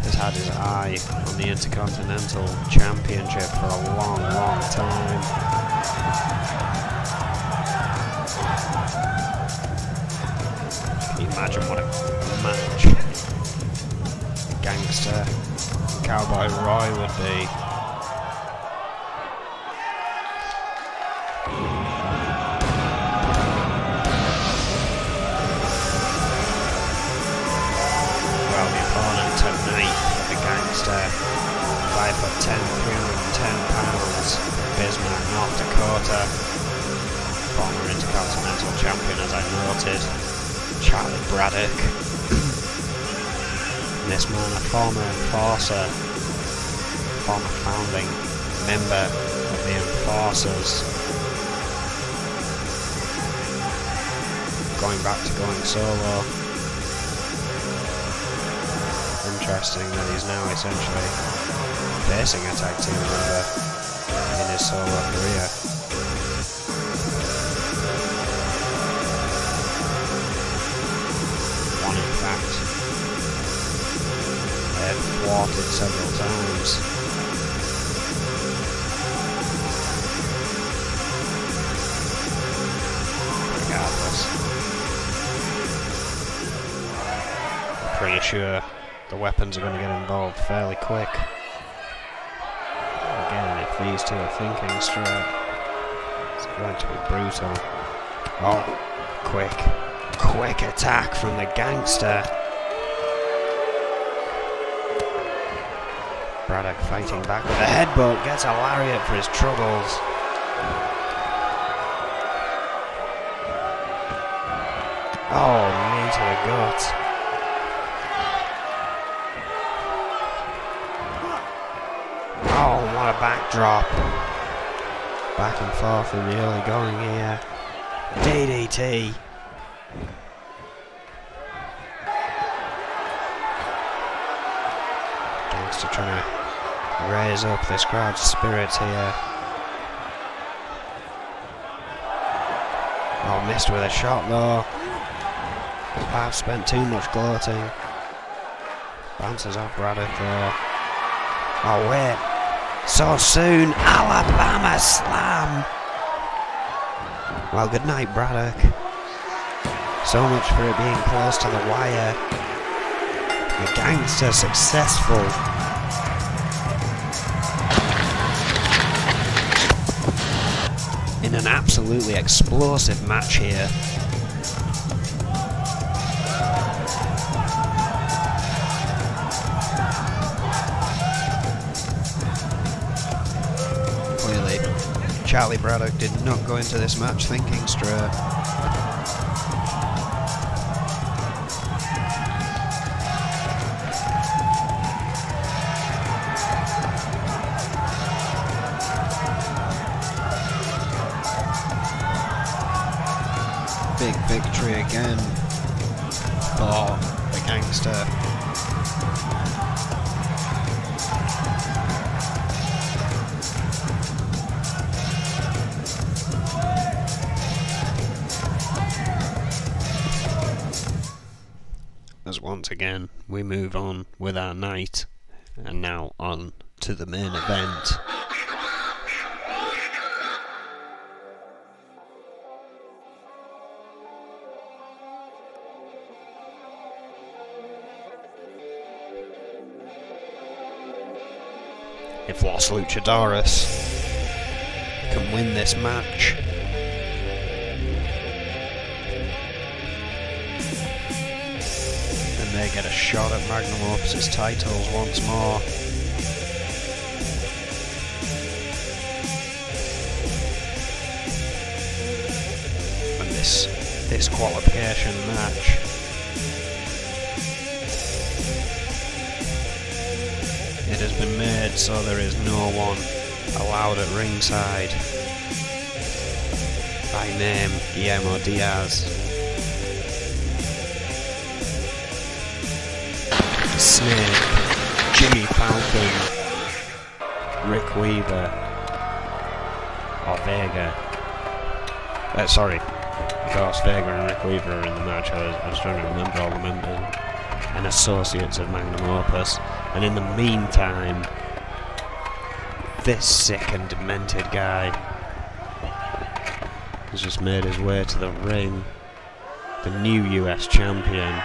Has had his eye on the Intercontinental Championship for a long, long time. Can you imagine what a match Gangster and Cowboy Roy would be? Well, the opponent tonight for the Gangster, 5'10", 310 pounds, Bismarck, North Dakota, former Intercontinental Champion, as I noted, Charlie Braddock. And this man, a former enforcer, former founding member of the Enforcers, going back to going solo. Interesting that he's now essentially facing a tag team member in his solo career. One, in fact, they had thwarted several times. Regardless, I'm pretty sure the weapons are going to get involved fairly quick. Again, if these two are thinking straight, it's going to be brutal. Oh, quick attack from the Gangster. Braddock fighting back with a headbutt, gets a lariat for his troubles. Oh, knee to the gut. Oh, what a backdrop. Back and forth in the early going here. DDT. Gangster trying to raise up this crowd's spirits here. Oh, missed with a shot though. I've spent too much gloating. Bounces off Braddock though. Oh wait, so soon, Alabama Slam! Well, good night, Braddock. So much for it being close to the wire. The Gangster successful. In an absolutely explosive match here. Charlie Braddock did not go into this match thinking straight. Big victory again for the gangster. As once again we move on with our night, and now on to the main event. If Los Luchadores can win this match, then they get a shot at Magnum Opus's titles once more. And this qualification match it has been made so there is no one allowed at ringside. By name, Guillermo Diaz. Snake, Jimmy Falcon, Rick Weaver, or Vega. Sorry, of course Vega and Rick Weaver are in the match. I was trying to remember all the members and associates of Magnum Opus. And in the meantime, this sick and demented guy has just made his way to the ring. The new US champion.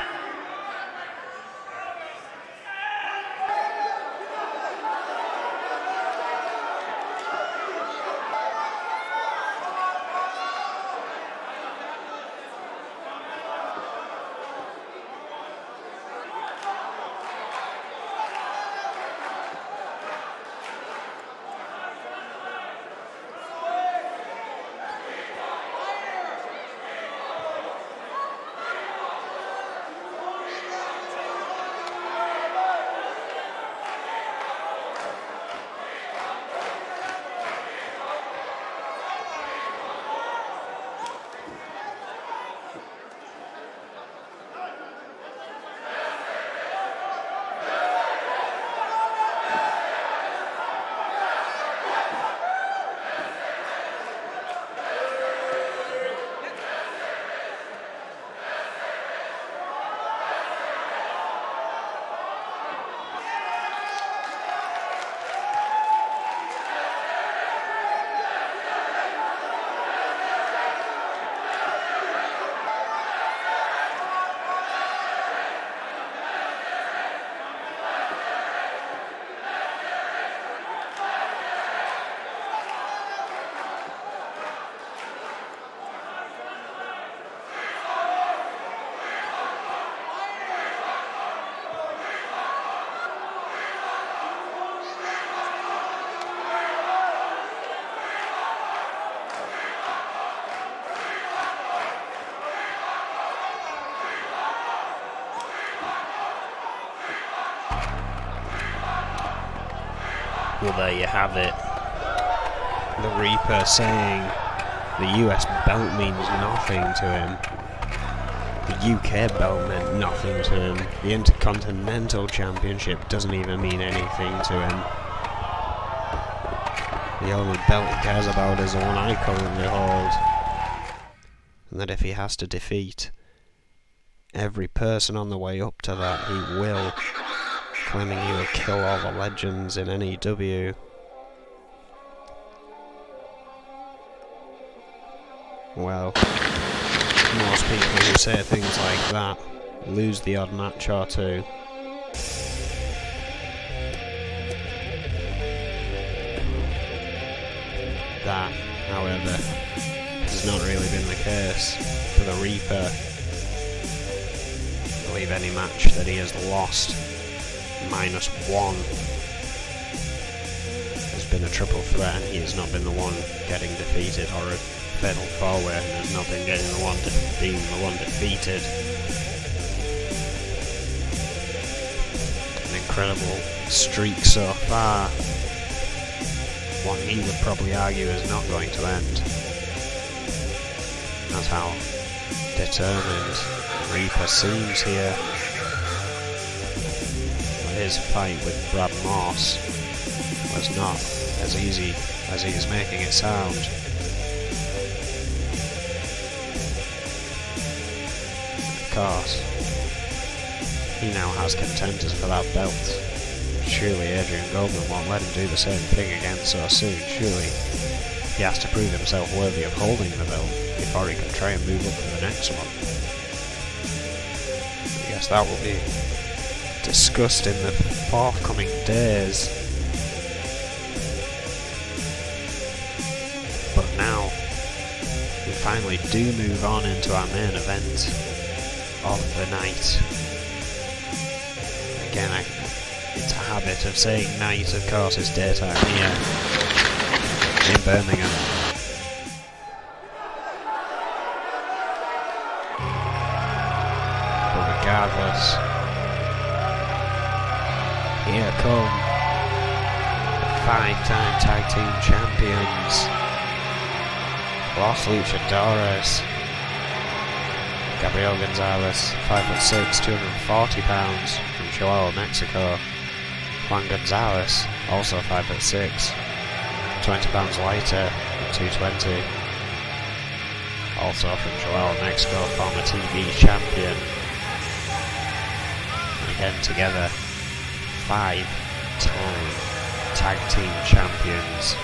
Well, there you have it. The Reaper saying the US belt means nothing to him. The UK belt meant nothing to him. The Intercontinental Championship doesn't even mean anything to him. The only belt he cares about is the one I currently hold. And that if he has to defeat every person on the way up to that, he will, claiming he will kill all the legends in N.E.W. Well, most people who say things like that lose the odd match or two. That, however, has not really been the case for the Reaper. I believe any match that he has lost -1 has been a triple threat and he has not been the one getting defeated, or a fatal four-way and has not been being the one defeated. An incredible streak so far. One he would probably argue is not going to end. That's how determined Reaper seems here. His fight with Brad Moss was not as easy as he is making it sound. Of course, he now has contenders for that belt. Surely Adrian Goldman won't let him do the same thing again so soon. Surely he has to prove himself worthy of holding the belt before he can try and move up to the next one. I guess that will be discussed in the forthcoming days. But now we finally do move on into our main event of the night. Again, it's a habit of saying night, of course, it's daytime here in Birmingham. But regardless, here come the 5-time tag team champions, Los Luchadores. Gabriel Gonzalez, 5'6", 240 pounds, from Chihuahua, Mexico. Juan Gonzalez, also 5'6", 20 pounds lighter, 220. Also from Chihuahua, Mexico, former TV champion. And again together, 5-time tag team champions.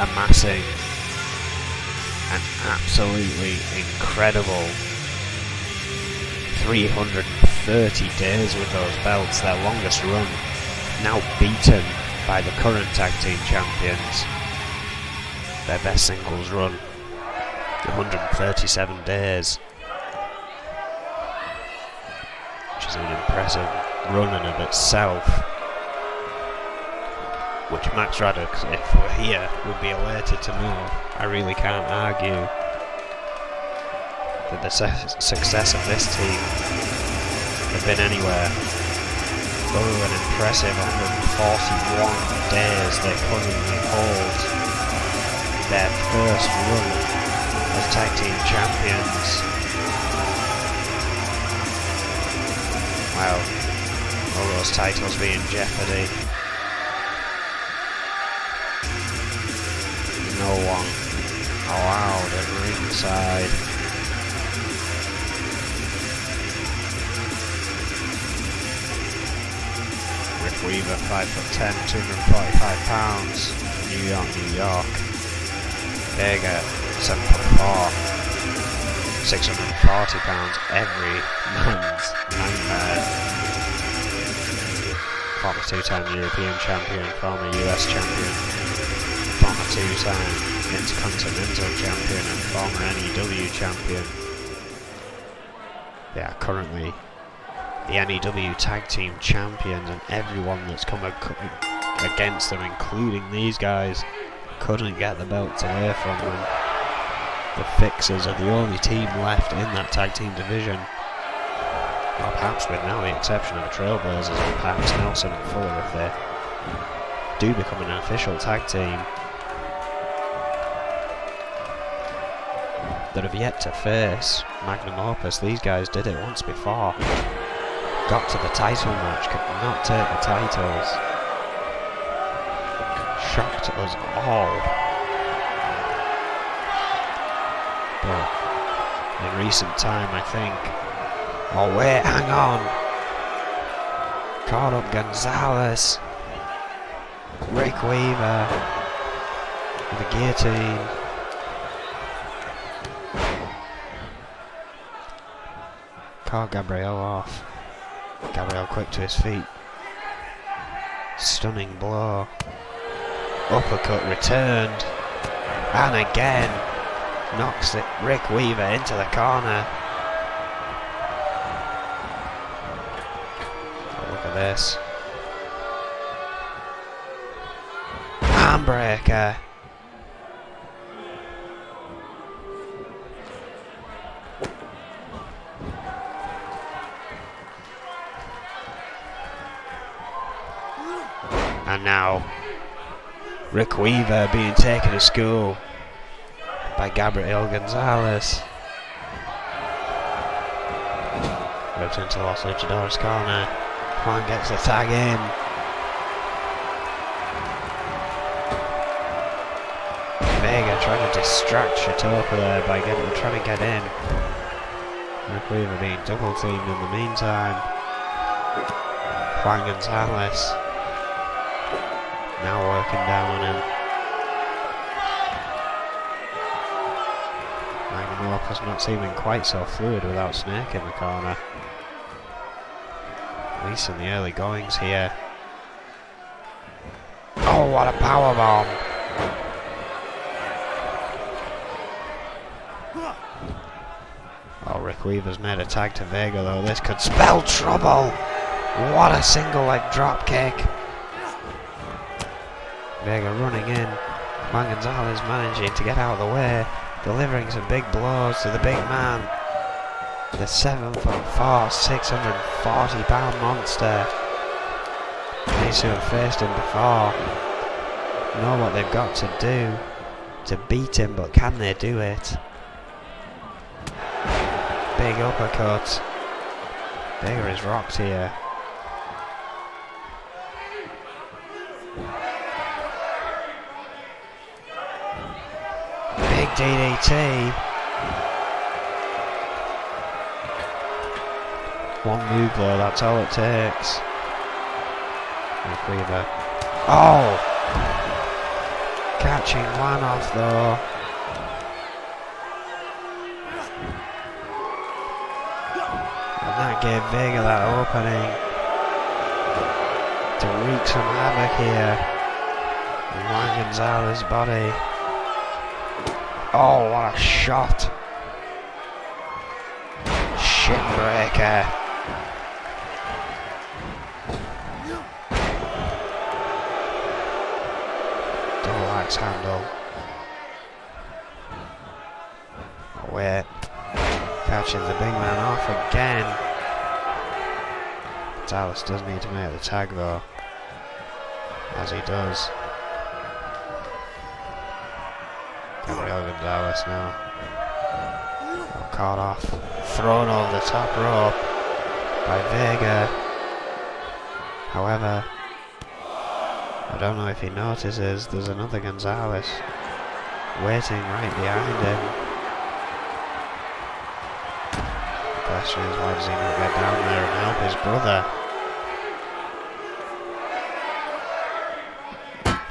Amassing an absolutely incredible 330 days with those belts, their longest run, now beaten by the current tag team champions. Their best singles run, 137 days, which is an impressive run in of itself, which Max Raddock, if we're here, would be elated to know. I really can't argue that the success of this team has been anywhere other than impressive. 141 days they currently hold their first run as tag team champions. Well, all those titles be in jeopardy. No one allowed at ringside. Rick Weaver, 5'10", 245 pounds, New York, New York. Vega, 7'4", 640 pounds, every man's nightmare. Former 2-time European champion, former US champion, former 2-time Intercontinental champion and former N.E.W. champion. They are currently the N.E.W. tag team champions, and everyone that's come against them, including these guys, couldn't get the belts away from them. The Fixers are the only team left in that tag team division. Or perhaps with now the exception of the Trailblazers and perhaps Nelson and Fuller, if they do become an official tag team, that have yet to face Magnum Opus. These guys did it once before. Got to the title match, could not take the titles. Shocked us all. But in recent time, I think... Oh wait, hang on! Caught up Gonzalez. Rick Weaver. The guillotine. Caught Gabriel off. Gabriel quick to his feet. Stunning blow. Uppercut returned. And again. Knocks it Rick Weaver into the corner. this. Armbreaker. And now, Rick Weaver being taken to school by Gabriel Gonzalez. Ripped into Los Luchadores corner. Juan gets the tag in. Vega trying to distract Chitoka there by trying to get in. Rick Weaver being double teamed in the meantime. Juan Gonzalez now working down on him. Magnum Opus not seeming quite so fluid without Snake in the corner. At least in the early goings here. Oh, what a powerbomb! Oh, Rick Weaver's made a tag to Vega though. This could spell trouble! What a single leg drop kick! Vega running in. Juan Gonzalez managing to get out of the way, delivering some big blows to the big man. The 7'4", 640-pound monster. These who have faced him before know what they've got to do to beat him, but can they do it? Big uppercut. Vega is rocked here. Big DDT. One move though, that's all it takes. Rick Weaver. Oh! Catching one off though. And that gave Vega that opening to wreak some havoc here. And Juan Gonzalez's body. Oh, what a shot! Shinbreaker. Double axe handle. Oh, wait. Catching the big man off again. Dallas does need to make the tag though. As he does. Gabriel Gonzalez now. Oh, caught off. Thrown over the top rope by Vega. However, I don't know if he notices there's another Gonzalez waiting right behind him. The question is, why does he not get down there and help his brother?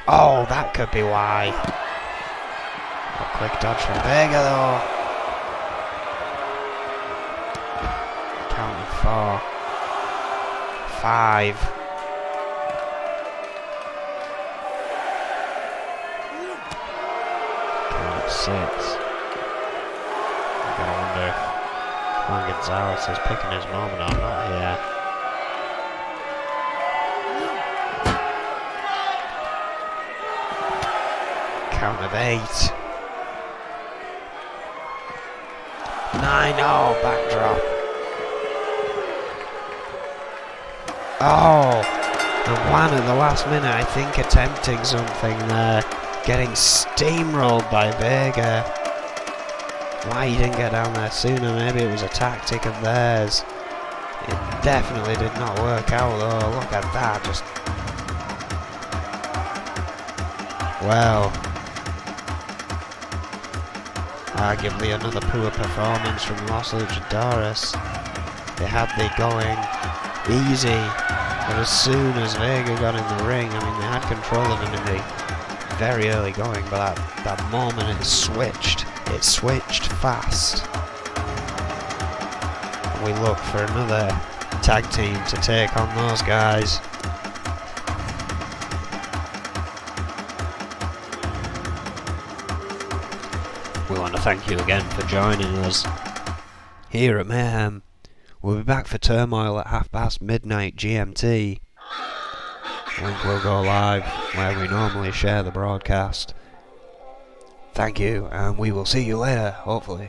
Oh, that could be why. A quick dodge from Vega though. Counting 4, 5. Counting 6. I gotta wonder if Juan Gonzalez is picking his moment or not here. Count of 8. 9, oh, backdrop. Oh, and Juan at the last minute, I think, attempting something there, getting steamrolled by Vega. Why he didn't get down there sooner, maybe it was a tactic of theirs. It definitely did not work out though, look at that, just... Well... Arguably another poor performance from Los Luchadores. They had the going easy, but as soon as Vega got in the ring, I mean, they had control of him in the very early going, but that moment it switched fast. And we look for another tag team to take on those guys. We want to thank you again for joining us here at Mayhem. We'll be back for Turmoil at midnight GMT. Link will go live where we normally share the broadcast. Thank you, and we will see you later, hopefully.